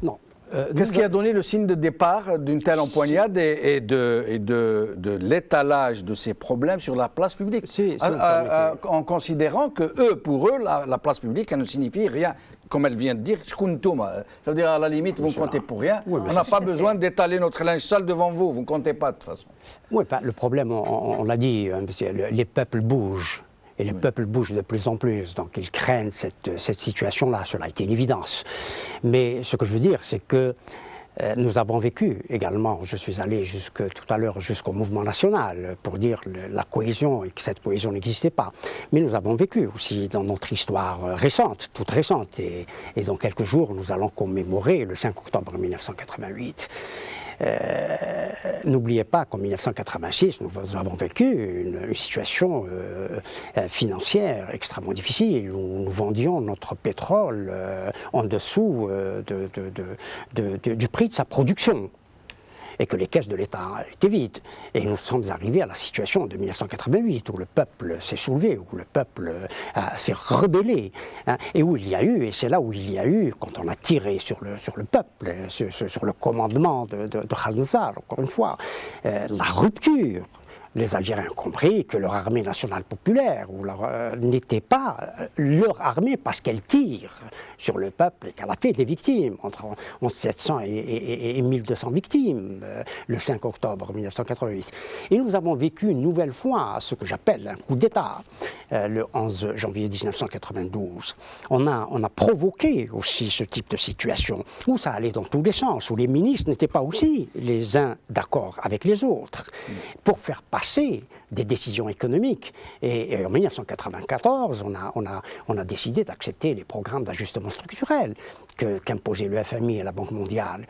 Non. Qu'est-ce qui a donné le signe de départ d'une telle empoignade et de l'étalage de ces problèmes sur la place publique, en considérant que pour eux, la place publique, elle ne signifie rien. Comme elle vient de dire, ça veut dire à la limite, vous ne comptez pour rien. Oui, on n'a pas besoin d'étaler notre linge sale devant vous. Vous ne comptez pas de toute façon. Oui, le problème, on l'a dit, les peuples bougent. Et les peuples bougent de plus en plus, donc ils craignent cette situation-là, cela a été une évidence. Mais ce que je veux dire, c'est que nous avons vécu également, je suis allé tout à l'heure jusqu'au mouvement national pour dire la cohésion et que cette cohésion n'existait pas. Mais nous avons vécu aussi dans notre histoire récente, toute récente. Et dans quelques jours, nous allons commémorer le 5 octobre 1988. N'oubliez pas qu'en 1986, nous avons vécu une situation financière extrêmement difficile où nous vendions notre pétrole en dessous du prix de sa production et que les caisses de l'État étaient vides. Et nous sommes arrivés à la situation de 1988 où le peuple s'est soulevé, où le peuple s'est rebellé, hein, et où il y a eu, et c'est là où il y a eu, quand on a tiré sur le peuple, sur le commandement de Khalnzar, encore une fois, la rupture. Les Algériens ont compris que leur armée nationale populaire n'était pas leur armée parce qu'elle tire sur le peuple et qu'elle a fait des victimes, entre 700 et 1200 victimes, le 5 octobre 1988. Et nous avons vécu une nouvelle fois ce que j'appelle un coup d'État, le 11 janvier 1992. On a provoqué aussi ce type de situation, où ça allait dans tous les sens, où les ministres n'étaient pas aussi les uns d'accord avec les autres, pour faire passer des décisions économiques. Et en 1994, on a décidé d'accepter les programmes d'ajustement structurel qu'imposait le FMI et la Banque mondiale,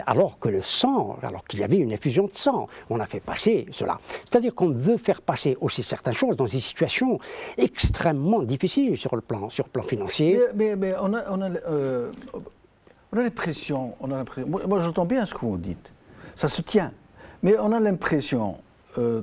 alors qu'il y avait une effusion de sang. On a fait passer cela. C'est-à-dire qu'on veut faire passer aussi certaines choses dans des situations extrêmement difficiles sur le plan financier. Mais on a l'impression, moi j'entends bien ce que vous dites, ça se tient, mais on a l'impression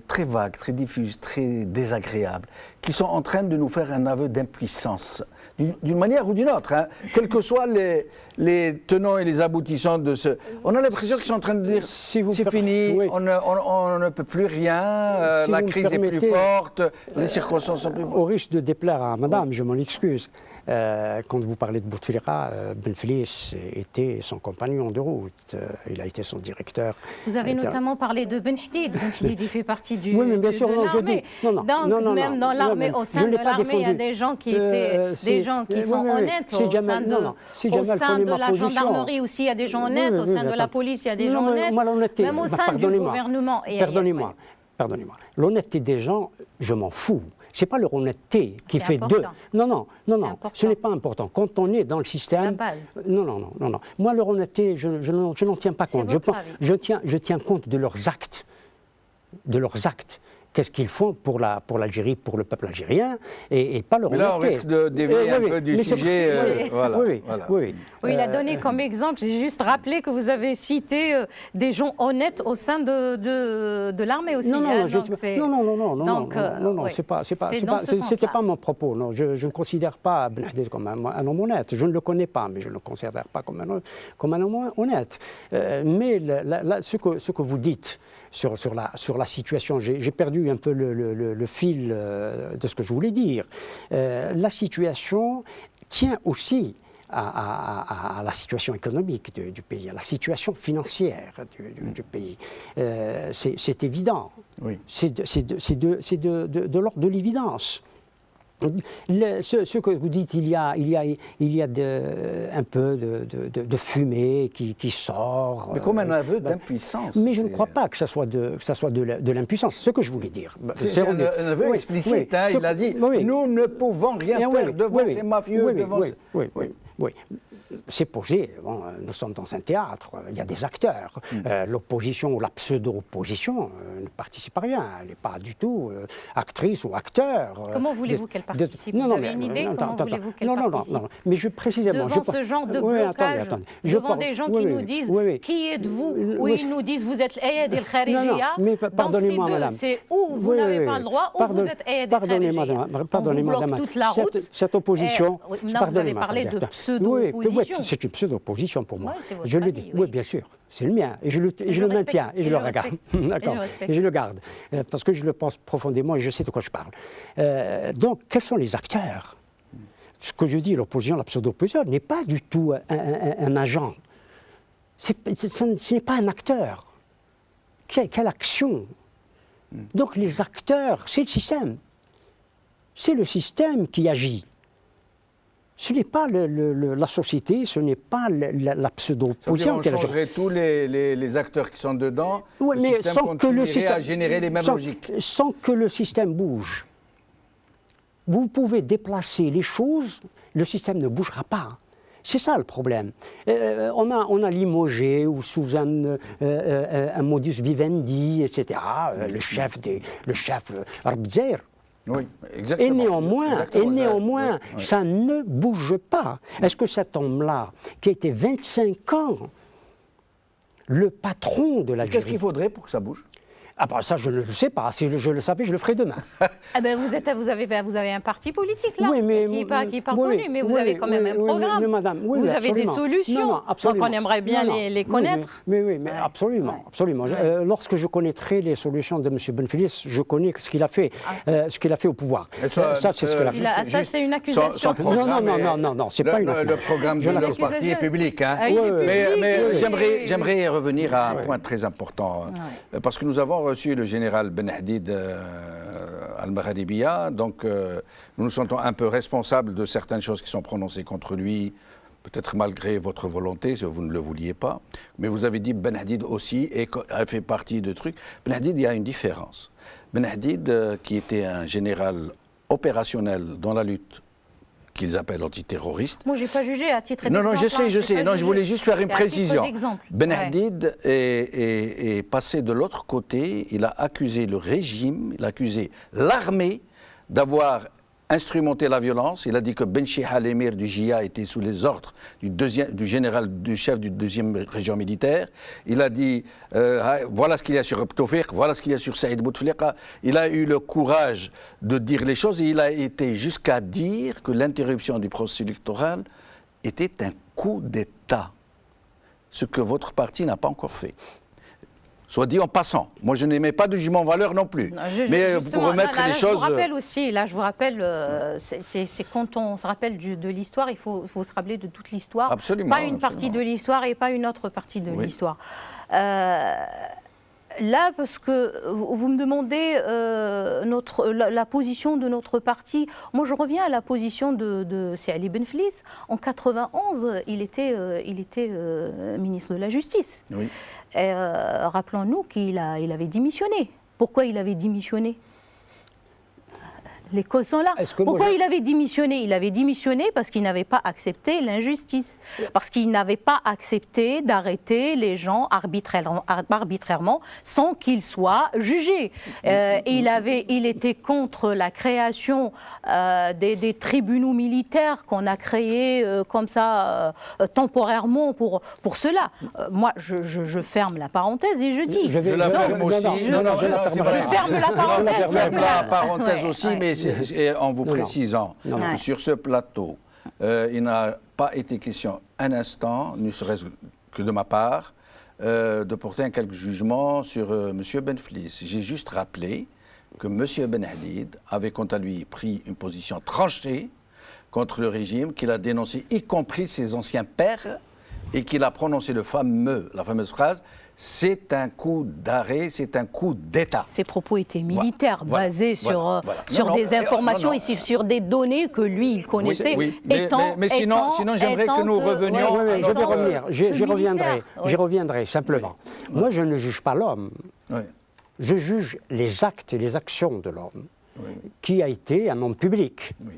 très vague, très diffuse, très désagréable, qui sont en train de nous faire un aveu d'impuissance, d'une manière ou d'une autre, hein, quels que soient les tenants et les aboutissants de ce... On a l'impression qu'ils sont en train de dire c'est fini, oui. on ne peut plus rien, la crise est plus forte, les circonstances sont plus fortes. Au risque de déplaire à madame, je m'en excuse. Quand vous parlez de Bouteflika, Ben Felice était son compagnon de route. Il a été son directeur. Vous avez notamment parlé de Ben Hadid. Ben Hadid, il fait partie de l'armée. Donc, même dans l'armée, au sein de l'armée, il y a des gens qui sont honnêtes. Au sein de la gendarmerie aussi, il y a des gens honnêtes. Au sein de la police, il y a des gens honnêtes. Même au sein du gouvernement. Pardonnez-moi. L'honnêteté des gens, je m'en fous. Ce n'est pas leur honnêteté qui fait important. d'eux. Non, ce n'est pas important. Quand on est dans le système... La base. Non. Moi, leur honnêteté, je n'en tiens pas compte. Je tiens compte de leurs actes. Qu'est-ce qu'ils font pour l'Algérie, pour le peuple algérien, et pas leur honnêteté. Là, on risque de dévier un peu du sujet. Oui. Il a donné comme exemple, j'ai juste rappelé que vous avez cité des gens honnêtes au sein de l'armée aussi. Non, c'était pas mon propos. Non, je ne considère pas Ben Hadid comme un homme honnête. Je ne le connais pas, mais je ne le considère pas comme un homme honnête. Mais ce que vous dites sur la situation, j'ai perdu un peu le fil de ce que je voulais dire. La situation tient aussi à la situation économique du pays, à la situation financière du pays. C'est évident. Oui. C'est de l'ordre de l'évidence. Ce que vous dites, il y a un peu de fumée qui sort. Mais comme un aveu d'impuissance. Mais je ne crois pas que ça soit de l'impuissance. Ce que je voulais dire. C'est un aveu explicite. Oui, hein, il a dit nous ne pouvons rien faire devant ces mafieux. Oui. C'est posé, bon, nous sommes dans un théâtre, il y a des acteurs. L'opposition ou la pseudo-opposition ne participe à rien, elle n'est pas du tout actrice ou acteur. Comment voulez-vous qu'elle participe? Vous avez une idée? Comment voulez-vous qu'elle participe? Non, mais précisément... Devant ce genre de blocage, devant des gens qui nous disent qui êtes-vous? Ou ils nous disent vous êtes l'Aïd el-Kharijia. Pardonnez-moi, madame. C'est où vous n'avez pas le droit, ou vous êtes Aïd el-Kharijia. Pardonnez-moi, madame. Toute la route. Cette opposition... Vous avez parlé de pseudo-opposition. Oui, c'est une pseudo-opposition pour moi. Ouais, je le dis, oui, bien sûr, c'est le mien, et je le maintiens, et je le regarde. D'accord, et je le garde, parce que je le pense profondément et je sais de quoi je parle. Donc, quels sont les acteurs? Ce que je dis, l'opposition, la pseudo-opposition, n'est pas du tout un agent. Ce n'est pas un acteur. Quelle action? Donc, les acteurs, c'est le système. C'est le système qui agit. Ce n'est pas la société, ce n'est pas la pseudo-opposition. On changerait tous les acteurs qui sont dedans, oui, mais sans que le système à générer les mêmes logiques. Sans que le système bouge. Vous pouvez déplacer les choses, le système ne bougera pas. C'est ça le problème. On a limogé ou sous un modus vivendi, etc., le chef Rabzer. Oui, exactement. Et néanmoins, ça ne bouge pas. Est-ce que cet homme-là, qui était 25 ans, le patron de l'Algérie... Qu'est-ce qu'il faudrait pour que ça bouge? Ah ben ça, je ne le sais pas. Si je le savais, je le ferais demain. Ah ben vous avez un parti politique là, qui n'est pas connu, mais vous avez quand même un programme. Mais madame, vous avez des solutions. Non, absolument. Donc on aimerait bien les connaître. Mais absolument. Ouais. Lorsque je connaîtrai les solutions de M. Benfeliz, je connais ce qu'il a fait, au pouvoir. Ça, c'est ce qu'il a fait. Ça, c'est une accusation. Non, c'est pas une accusation. Le programme de leur parti est public. Mais j'aimerais revenir à un point très important, parce que nous avons reçu le général Ben Hadid al-Magharibiya, donc nous nous sentons un peu responsables de certaines choses qui sont prononcées contre lui, peut-être malgré votre volonté, si vous ne le vouliez pas, mais vous avez dit Ben Hadid aussi a fait partie de trucs. Ben Hadid, il y a une différence. Ben Hadid, qui était un général opérationnel dans la lutte qu'ils appellent antiterroristes. Moi, je n'ai pas jugé à titre d'exemple. Non, je sais. Non, je voulais juste faire une précision. Ben Hadid est passé de l'autre côté. Il a accusé le régime, il a accusé l'armée d'avoir instrumenté la violence. Il a dit que Ben Chiha, l'émir du JA, était sous les ordres du chef du 2e région militaire. Il a dit voilà ce qu'il y a sur Tawfiq, voilà ce qu'il y a sur Saïd Bouteflika. Il a eu le courage de dire les choses et il a été jusqu'à dire que l'interruption du processus électoral était un coup d'État, ce que votre parti n'a pas encore fait. Soit dit en passant. Moi, je n'aimais pas de jugement en valeur non plus. Mais pour remettre les choses... Je vous rappelle, c'est quand on se rappelle de l'histoire, il faut se rappeler de toute l'histoire. Absolument. Pas une partie de l'histoire et pas une autre partie de l'histoire. Là, parce que vous me demandez la position de notre parti. Moi, je reviens à la position de Ali Benfeliz. En 91, il était ministre de la Justice. Oui. Rappelons-nous qu'il avait démissionné. Pourquoi il avait démissionné ? Les causes sont là. Pourquoi il avait démissionné? Il avait démissionné parce qu'il n'avait pas accepté l'injustice, parce qu'il n'avait pas accepté d'arrêter les gens arbitrairement sans qu'ils soient jugés. Il était contre la création des tribunaux militaires qu'on a créés comme ça temporairement pour cela. Moi, je ferme la parenthèse et je dis... Je la ferme aussi. Je ferme la parenthèse. Je ferme la parenthèse aussi, mais en vous précisant que sur ce plateau, il n'a pas été question un instant, ne serait-ce que de ma part, de porter un quelque jugement sur M. Benfeliz. J'ai juste rappelé que M. Ben Hadid avait quant à lui pris une position tranchée contre le régime, qu'il a dénoncé, y compris ses anciens pairs, et qu'il a prononcé la fameuse phrase « c'est un coup d'arrêt, c'est un coup d'État ». Ses propos étaient militaires, basés sur des informations et sur des données que lui, il connaissait. Mais sinon j'aimerais que nous revenions… Oui, je vais revenir, j'y reviendrai simplement. Oui. Moi, je ne juge pas l'homme. Oui. Je juge les actes et les actions de l'homme, qui a été un homme public. Oui.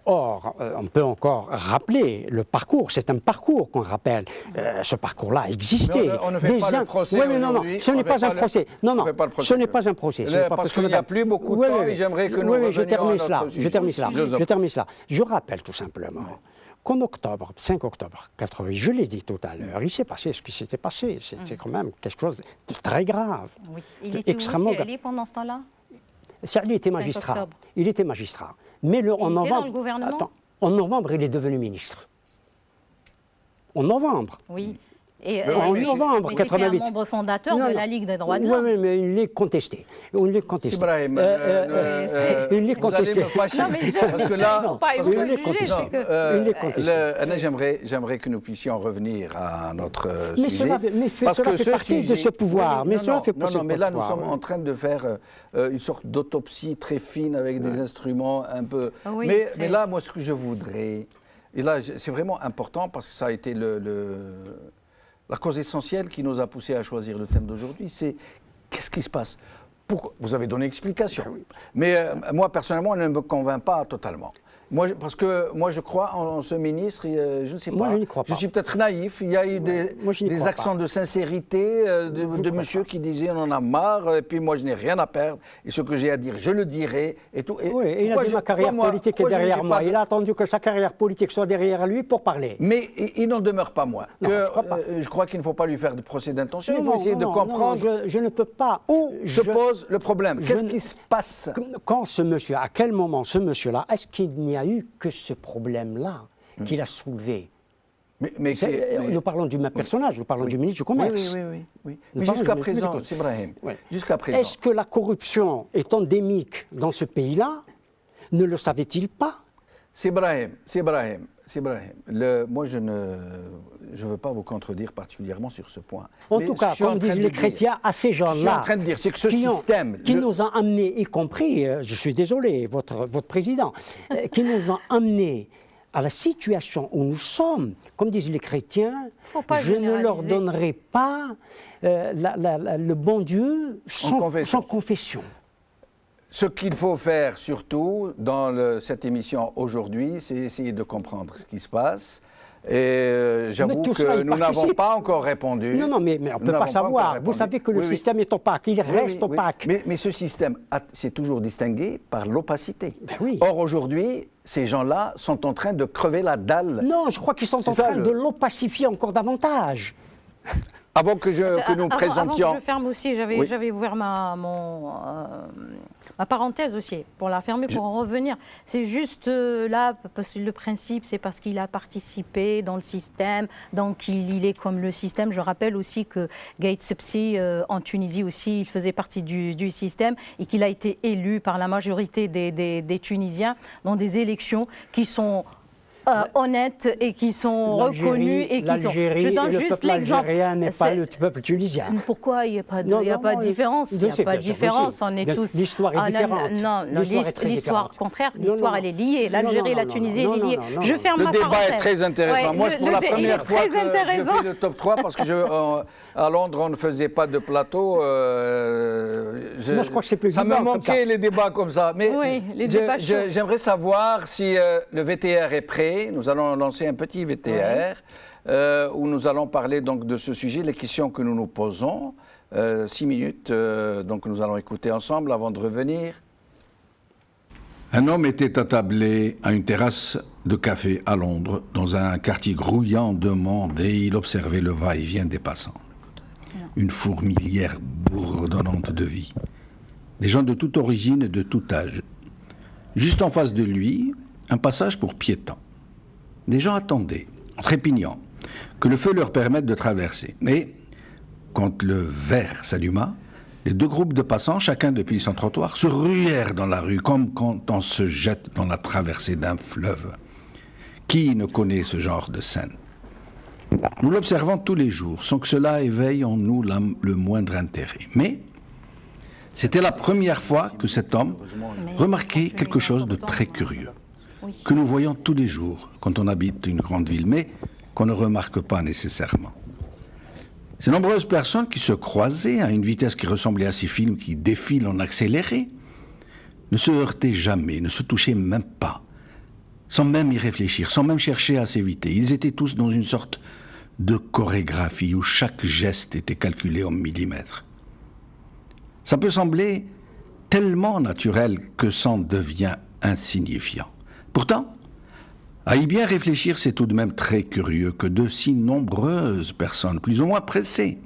Or, on peut encore rappeler le parcours, c'est un parcours qu'on rappelle. Ce parcours-là existait. On ne fait pas le procès. Oui, mais non, ce n'est pas un procès. Non, ce n'est pas un procès. Parce qu'il n'y a plus beaucoup de temps et j'aimerais que nous revenions à notre sujet. Je termine cela. Je rappelle tout simplement qu'en octobre, 5 octobre 80, je l'ai dit tout à l'heure, il s'est passé ce qui s'était passé. C'était quand même quelque chose de très grave. Oui. Il était extrêmement grave. Pendant ce temps-là ? Il était magistrat. Il était magistrat. Mais en novembre, il est devenu ministre. En novembre. Oui. En novembre 88. C'était un membre fondateur de la Ligue des droits de l'homme. Oui, mais il l'est contesté. Il l'est contesté. Non, mais parce que là, il l'est contesté. J'aimerais que nous puissions revenir à notre sujet. Mais cela fait partie de ce pouvoir. Mais là, nous sommes en train de faire une sorte d'autopsie très fine avec des instruments un peu… Mais là, moi, ce que je voudrais… Et là, c'est vraiment important parce que ça a été la cause essentielle qui nous a poussé à choisir le thème d'aujourd'hui, c'est qu'est-ce qui se passe ? Vous avez donné explication, mais moi personnellement, elle ne me convainc pas totalement. Parce que moi, je crois en ce ministre, je ne sais pas. Moi, je n'y crois pas. Je suis peut-être naïf. Il y a eu des accents de sincérité de monsieur qui disait on en a marre, et puis moi, je n'ai rien à perdre, et ce que j'ai à dire, je le dirai, et tout. Oui, et il a dit ma carrière politique est derrière moi. Il a attendu que sa carrière politique soit derrière lui pour parler. Mais il n'en demeure pas moins. Je crois qu'il ne faut pas lui faire de procès d'intention. Il faut essayer de comprendre je ne peux pas. Où se pose le problème. Qu'est-ce qui se passe ? Quand ce monsieur, à quel moment ce monsieur-là, est-ce qu'il n'y a eu que ce problème-là qu'il a soulevé. Mais nous parlons du même personnage, nous parlons du ministre du Commerce. Oui. Mais jusqu'à présent, Ibrahim, jusqu'à présent… Est-ce que la corruption est endémique dans ce pays-là? Ne le savait-il pas? C'est Ibrahim. Moi, je ne veux pas vous contredire particulièrement sur ce point. En tout cas, comme disent les chrétiens, à ces gens-là… Je suis en train de dire, c'est que ce système… Qui nous a amenés, y compris, je suis désolé, votre président, qui nous a amenés à la situation où nous sommes, comme disent les chrétiens, je ne leur donnerai pas le bon Dieu sans confession. Ce qu'il faut faire surtout dans cette émission aujourd'hui, c'est essayer de comprendre ce qui se passe. Et j'avoue que nous n'avons pas encore répondu. Non, mais on ne peut pas savoir. Vous savez que le système est opaque, il reste opaque. Mais ce système s'est toujours distingué par l'opacité. Oui. Or, aujourd'hui, ces gens-là sont en train de crever la dalle. Non, je crois qu'ils sont en train de l'opacifier encore davantage. Avant que nous présentions… Avant que je ferme aussi, j'avais ouvert ma parenthèse aussi, pour la fermer, pour en revenir. C'est juste là, parce que le principe, c'est parce qu'il a participé dans le système, donc il est comme le système. Je rappelle aussi que Gaït Sebsi, en Tunisie aussi, il faisait partie du système et qu'il a été élu par la majorité des Tunisiens dans des élections qui sont honnêtes et qui sont reconnus et qui sont… Je donne juste l'exemple. L'Algérien n'est pas le peuple tunisien. Pourquoi il n'y a pas de différence? Il n'y a pas de différence. On est tous… L'histoire est différente. Non, l'histoire, au contraire, l'histoire elle est liée. L'Algérie et la Tunisie, elle est liée. Je ferme ma parenthèse. Le débat est très intéressant. Moi, pour la première fois que je fais le top 3, parce que à Londres, on ne faisait pas de plateau. Moi, je crois que c'est plus ça me manquait les débats comme ça. Mais j'aimerais savoir si le VTR est prêt. Nous allons lancer un petit VTR où nous allons parler donc de ce sujet, les questions que nous nous posons. 6 minutes, donc nous allons écouter ensemble avant de revenir. Un homme était attablé à une terrasse de café à Londres, dans un quartier grouillant de monde, et il observait le va-et-vient des passants. Une fourmilière bourdonnante de vie. Des gens de toute origine et de tout âge. Juste en face de lui, un passage pour piétons. Des gens attendaient, en trépignant, que le feu leur permette de traverser. Mais, quand le vert s'alluma, les 2 groupes de passants, chacun depuis son trottoir, se ruèrent dans la rue, comme quand on se jette dans la traversée d'un fleuve. Qui ne connaît ce genre de scène? Nous l'observons tous les jours, sans que cela éveille en nous le moindre intérêt. Mais c'était la première fois que cet homme remarquait quelque chose de très curieux, que nous voyons tous les jours quand on habite une grande ville, mais qu'on ne remarque pas nécessairement. Ces nombreuses personnes qui se croisaient à une vitesse qui ressemblait à ces films qui défilent en accéléré ne se heurtaient jamais, ne se touchaient même pas, sans même y réfléchir, sans même chercher à s'éviter. Ils étaient tous dans une sorte de chorégraphie où chaque geste était calculé au millimètre. Ça peut sembler tellement naturel que ça en devient insignifiant. Pourtant, à y bien réfléchir, c'est tout de même très curieux que de si nombreuses personnes, plus ou moins pressées,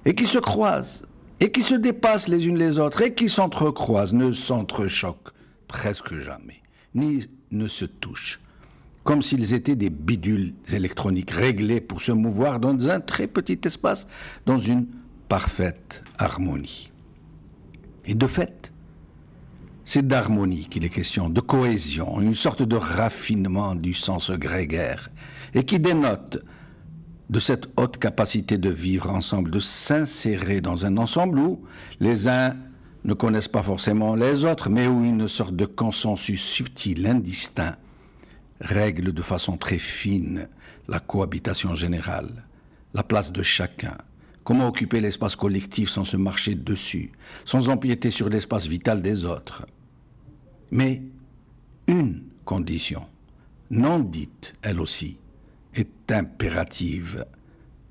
et qui se croisent, et qui se dépassent les unes les autres, et qui s'entrecroisent, ne s'entrechoquent presque jamais, ni ne se touchent, comme s'ils étaient des bidules électroniques réglés pour se mouvoir dans un très petit espace, dans une parfaite harmonie. Et de fait, c'est d'harmonie qu'il est question, de cohésion, une sorte de raffinement du sens grégaire, et qui dénote de cette haute capacité de vivre ensemble, de s'insérer dans un ensemble où les uns ne connaissent pas forcément les autres, mais où une sorte de consensus subtil, indistinct, règle de façon très fine la cohabitation générale, la place de chacun. Comment occuper l'espace collectif sans se marcher dessus, sans empiéter sur l'espace vital des autres. Mais une condition, non dite elle aussi, est impérative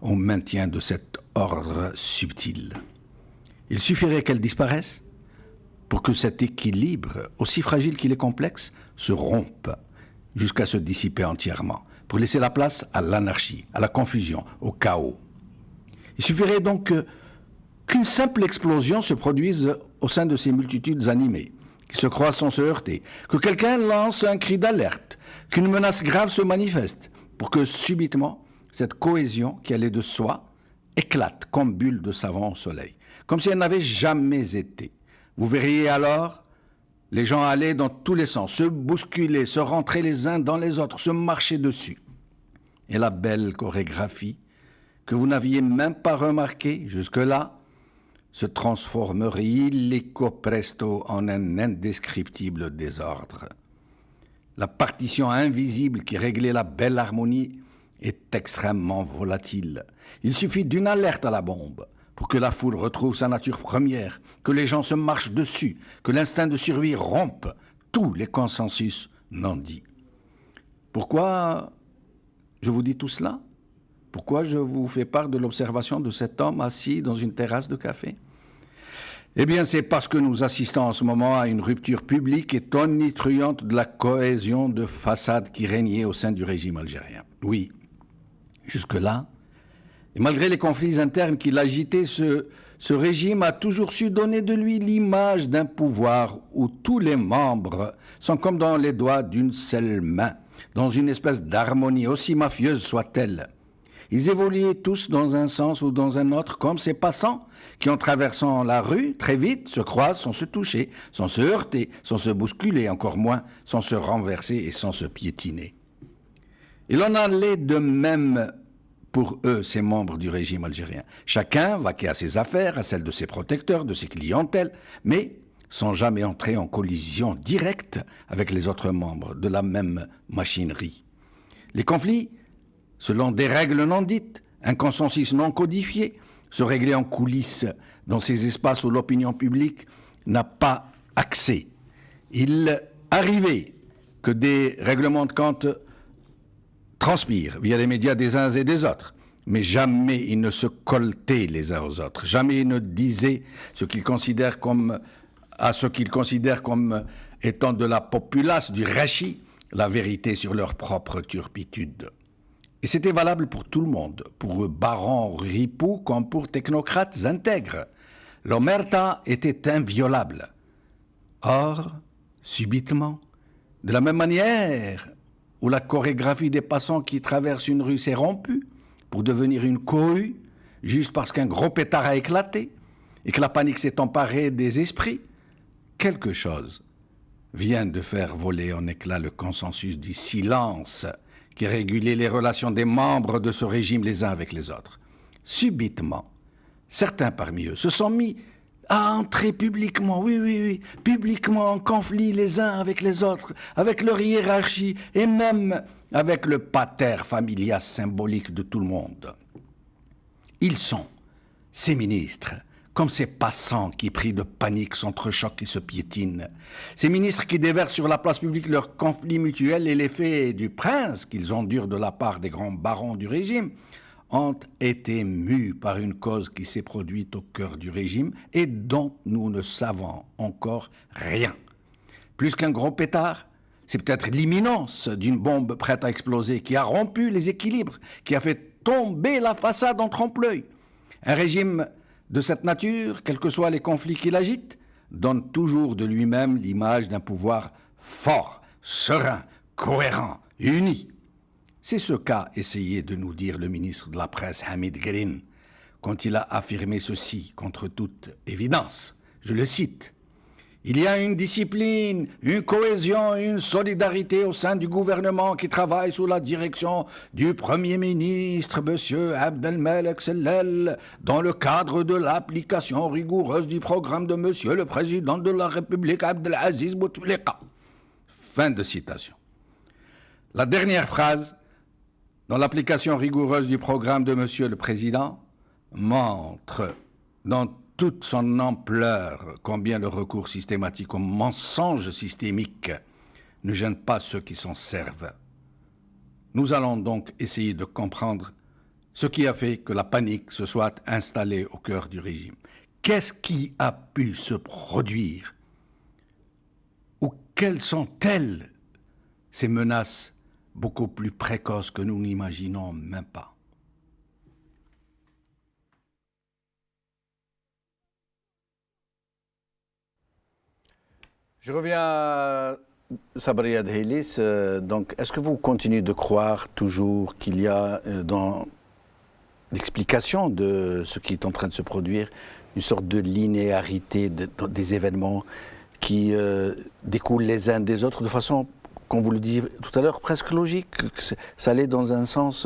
au maintien de cet ordre subtil. Il suffirait qu'elle disparaisse pour que cet équilibre, aussi fragile qu'il est complexe, se rompe jusqu'à se dissiper entièrement, pour laisser la place à l'anarchie, à la confusion, au chaos. Il suffirait donc qu'une simple explosion se produise au sein de ces multitudes animées, qui se croisent sans se heurter, que quelqu'un lance un cri d'alerte, qu'une menace grave se manifeste, pour que subitement, cette cohésion qui allait de soi éclate comme bulle de savon au soleil, comme si elle n'avait jamais été. Vous verriez alors les gens aller dans tous les sens, se bousculer, se rentrer les uns dans les autres, se marcher dessus. Et la belle chorégraphie que vous n'aviez même pas remarquée jusque-là se transformerait illico presto en un indescriptible désordre. La partition invisible qui réglait la belle harmonie est extrêmement volatile. Il suffit d'une alerte à la bombe pour que la foule retrouve sa nature première, que les gens se marchent dessus, que l'instinct de survie rompe tous les consensus non dits. Pourquoi je vous dis tout cela? Pourquoi je vous fais part de l'observation de cet homme assis dans une terrasse de café? Eh bien, c'est parce que nous assistons en ce moment à une rupture publique et tonitruante de la cohésion de façade qui régnait au sein du régime algérien. Oui, jusque-là, et malgré les conflits internes qui l'agitaient, ce régime a toujours su donner de lui l'image d'un pouvoir où tous les membres sont comme dans les doigts d'une seule main, dans une espèce d'harmonie, aussi mafieuse soit-elle. Ils évoluaient tous dans un sens ou dans un autre, comme ces passants qui, en traversant la rue, très vite, se croisent sans se toucher, sans se heurter, sans se bousculer, encore moins sans se renverser et sans se piétiner. Il en allait de même pour eux, ces membres du régime algérien. Chacun vaquait à ses affaires, à celles de ses protecteurs, de ses clientèles, mais sans jamais entrer en collision directe avec les autres membres de la même machinerie. Les conflits, selon des règles non dites, un consensus non codifié, se réglaient en coulisses dans ces espaces où l'opinion publique n'a pas accès. Il arrivait que des règlements de compte transpirent via les médias des uns et des autres, mais jamais ils ne se coltaient les uns aux autres, jamais ils ne disaient ce qu'ils considèrent comme étant de la populace, du rachis, la vérité sur leur propre turpitude. Et c'était valable pour tout le monde, pour barons ripoux comme pour technocrates intègres. L'omerta était inviolable. Or, subitement, de la même manière où la chorégraphie des passants qui traversent une rue s'est rompue pour devenir une cohue, juste parce qu'un gros pétard a éclaté et que la panique s'est emparée des esprits, quelque chose vient de faire voler en éclats le consensus du silence qui régulait les relations des membres de ce régime les uns avec les autres. Subitement, certains parmi eux se sont mis à entrer publiquement, oui, publiquement en conflit les uns avec les autres, avec leur hiérarchie et même avec le pater familias symbolique de tout le monde. Ils sont, ces ministres, comme ces passants qui, pris de panique, s'entrechoquent et se piétinent. Ces ministres qui déversent sur la place publique leurs conflits mutuels et l'effet du prince qu'ils endurent de la part des grands barons du régime ont été mus par une cause qui s'est produite au cœur du régime et dont nous ne savons encore rien. Plus qu'un gros pétard, c'est peut-être l'imminence d'une bombe prête à exploser qui a rompu les équilibres, qui a fait tomber la façade en trompe-l'œil. Un régime de cette nature, quels que soient les conflits qu'il agite, donne toujours de lui-même l'image d'un pouvoir fort, serein, cohérent, uni. C'est ce qu'a essayé de nous dire le ministre de la Presse, Hamid Green, quand il a affirmé ceci contre toute évidence. Je le cite. Il y a une discipline, une cohésion et une solidarité au sein du gouvernement qui travaille sous la direction du Premier ministre, M. Abdelmalek Sellel, dans le cadre de l'application rigoureuse du programme de M. le Président de la République, Abdelaziz Bouteflika. Fin de citation. La dernière phrase, dans l'application rigoureuse du programme de M. le Président, montre dans toute son ampleur combien le recours systématique au mensonge systémique ne gêne pas ceux qui s'en servent. Nous allons donc essayer de comprendre ce qui a fait que la panique se soit installée au cœur du régime. Qu'est-ce qui a pu se produire? Ou quelles sont-elles, ces menaces beaucoup plus précoces que nous n'imaginons même pas? Je reviens à Sabria Dhélis. Donc, est-ce que vous continuez de croire toujours qu'il y a dans l'explication de ce qui est en train de se produire une sorte de linéarité des événements qui découlent les uns des autres de façon, comme vous le disiez tout à l'heure, presque logique, que ça allait dans un sens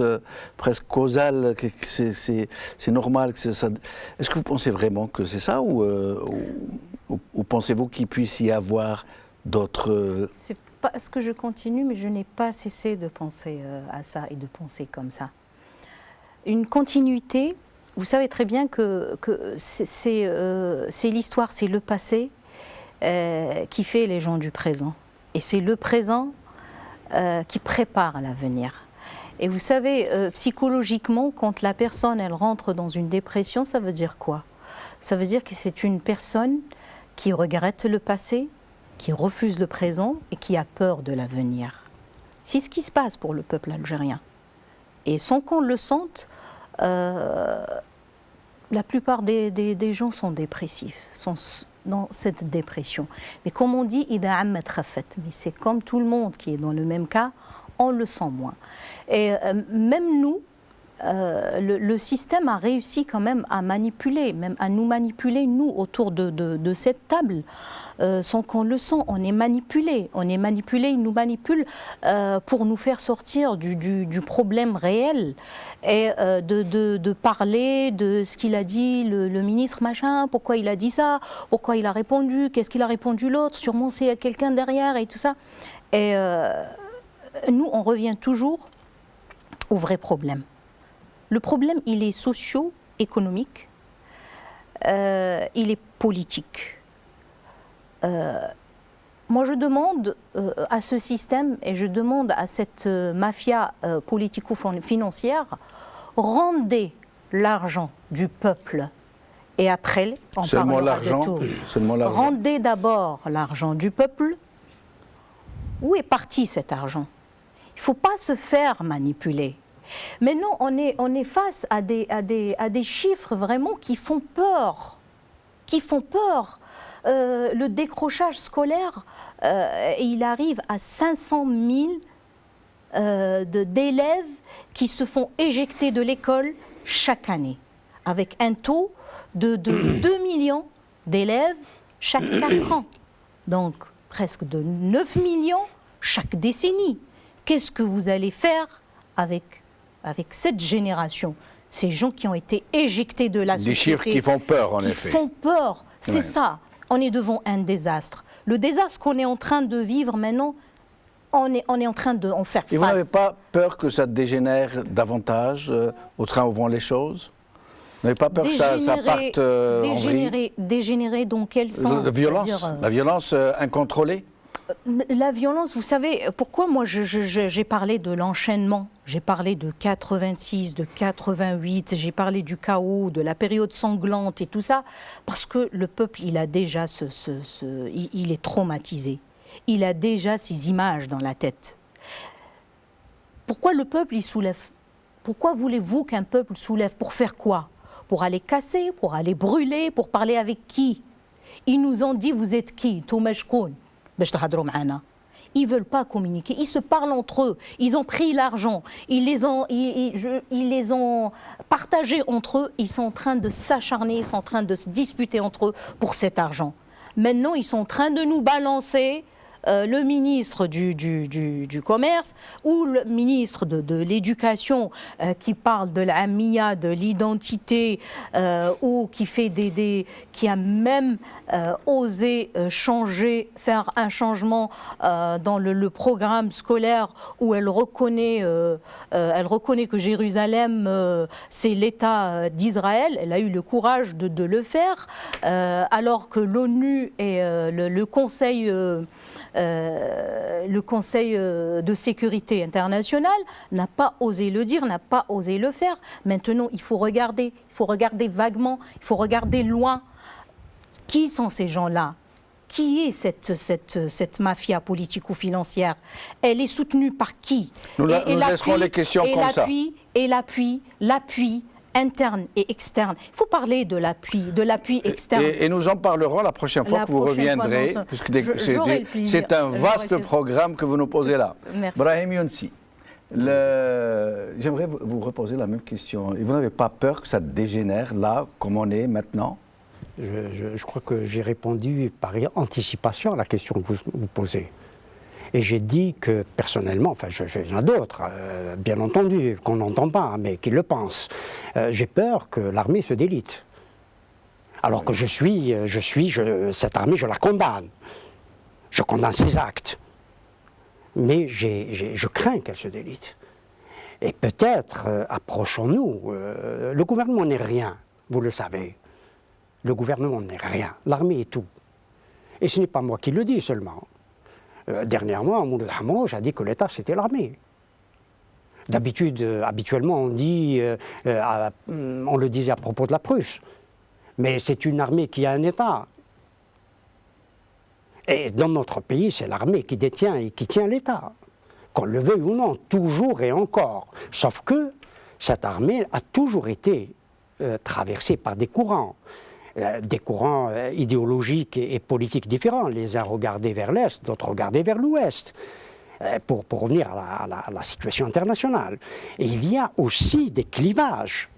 presque causal, que c'est normal. Est-ce que vous pensez vraiment que c'est ça ou pensez-vous qu'il puisse y avoir d'autres... C'est pas ce que je continue, mais je n'ai pas cessé de penser à ça et de penser comme ça. Une continuité, vous savez très bien que c'est l'histoire, c'est le passé qui fait les gens du présent. Et c'est le présent qui prépare l'avenir. Et vous savez, psychologiquement, quand la personne elle rentre dans une dépression, ça veut dire quoi? Ça veut dire que c'est une personne qui regrette le passé, qui refuse le présent et qui a peur de l'avenir. C'est ce qui se passe pour le peuple algérien. Et sans qu'on le sente, la plupart des gens sont dépressifs, sont dans cette dépression. Mais comme on dit, mais c'est comme tout le monde qui est dans le même cas, on le sent moins. Et même nous, le système a réussi quand même à manipuler, même à nous manipuler, nous, autour de cette table, sans qu'on le sent. On est manipulé, il nous manipule pour nous faire sortir du problème réel et de parler de ce qu'il a dit le ministre machin, pourquoi il a dit ça, pourquoi il a répondu, qu'est-ce qu'il a répondu l'autre, sûrement c'est quelqu'un derrière et tout ça. Et nous, on revient toujours au vrai problème. Le problème, il est socio-économique, il est politique. Moi, je demande à ce système et je demande à cette mafia politico-financière, rendez l'argent du peuple et après, on parlera de tout. Seulement l'argent. Rendez d'abord l'argent du peuple. Où est parti cet argent? Il ne faut pas se faire manipuler. Mais non, on est face à des chiffres vraiment qui font peur. Le décrochage scolaire, il arrive à 500 000 d'élèves qui se font éjecter de l'école chaque année, avec un taux de 2 millions d'élèves chaque 4 ans. Donc presque de 9 millions chaque décennie. Qu'est-ce que vous allez faire avec cette génération, ces gens qui ont été éjectés de la société. Des chiffres qui font peur, en effet. Qui font peur, c'est Ouais. ça. On est devant un désastre. Le désastre qu'on est en train de vivre maintenant, on est en train d'en faire face. Et vous n'avez pas peur que ça dégénère davantage au train où vont les choses? Vous n'avez pas peur que ça parte en vrille? Dégénérer dans quel sens? La violence incontrôlée? La violence, vous savez, pourquoi moi j'ai parlé de l'enchaînement, j'ai parlé de 86, de 88, j'ai parlé du chaos, de la période sanglante et tout ça, parce que le peuple, il a déjà il est traumatisé, il a déjà ces images dans la tête. Pourquoi le peuple, il soulève? Pourquoi voulez-vous qu'un peuple soulève? Pour faire quoi? Pour aller casser, pour aller brûler, pour parler avec qui? Ils nous ont dit, vous êtes qui? Ils ne veulent pas communiquer, ils se parlent entre eux, ils ont pris l'argent, ils les ont partagés entre eux, ils sont en train de s'acharner, ils sont en train de se disputer entre eux pour cet argent. Maintenant, ils sont en train de nous balancer le ministre du Commerce ou le ministre de l'Éducation qui parle de l'amia, de l'identité, ou qui fait qui a même osé faire un changement dans le programme scolaire où elle reconnaît que Jérusalem c'est l'État d'Israël. Elle a eu le courage de le faire, alors que l'ONU et le Conseil de sécurité internationale n'a pas osé le dire, n'a pas osé le faire. Maintenant, il faut regarder vaguement, il faut regarder loin. Qui sont ces gens-là? Qui est cette mafia politico-financière? Elle est soutenue par qui? Nous laisserons les questions comme ça. Et l'appui interne et externe. Il faut parler de l'appui externe. Et nous en parlerons la prochaine fois que vous reviendrez, puisque c'est un vaste programme que vous nous posez là. Merci. Brahim Younsi, j'aimerais vous reposer la même question. Et vous n'avez pas peur que ça dégénère là, comme on est maintenant? Je crois que j'ai répondu par anticipation à la question que vous posez. Et j'ai dit que personnellement, enfin il y en a d'autres, bien entendu, qu'on n'entend pas, mais qui le pensent. J'ai peur que l'armée se délite. Alors que cette armée, je la condamne. Je condamne ses actes. Mais je crains qu'elle se délite. Et peut-être approchons-nous. Le gouvernement n'est rien, vous le savez. Le gouvernement n'est rien. L'armée est tout. Et ce n'est pas moi qui le dis seulement. Dernièrement, Mouloud Hamrouch a dit que l'État, c'était l'armée. Habituellement, on le disait à propos de la Prusse. Mais c'est une armée qui a un État. Et dans notre pays, c'est l'armée qui détient et qui tient l'État. Qu'on le veuille ou non, toujours et encore. Sauf que cette armée a toujours été traversée par des courants idéologiques et politiques différents. Les uns regardaient vers l'Est, d'autres regardaient vers l'Ouest, pour revenir à la situation internationale. Et il y a aussi des clivages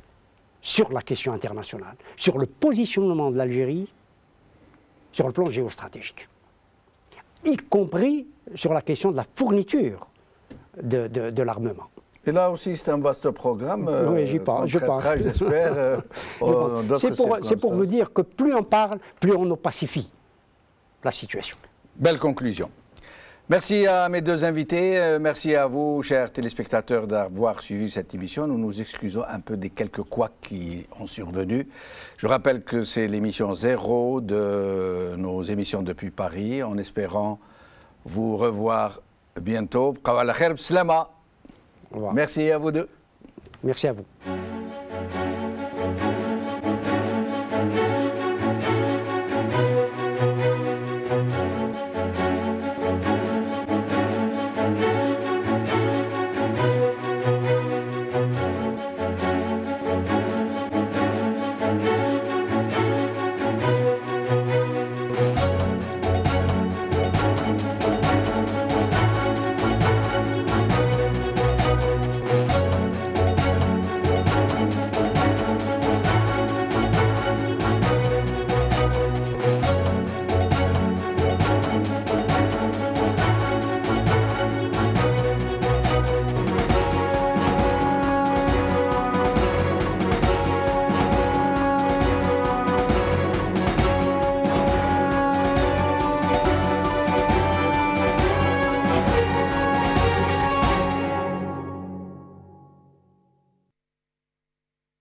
sur la question internationale, sur le positionnement de l'Algérie, sur le plan géostratégique, y compris sur la question de la fourniture de l'armement. Et là aussi, c'est un vaste programme. Oui, j'y pense. J'espère. C'est pour vous dire que plus on parle, plus on opacifie la situation. Belle conclusion. Merci à mes deux invités. Merci à vous, chers téléspectateurs, d'avoir suivi cette émission. Nous nous excusons un peu des quelques couacs qui ont survenu. Je rappelle que c'est l'émission 0 de nos émissions depuis Paris, en espérant vous revoir bientôt. Merci à vous deux. Merci à vous.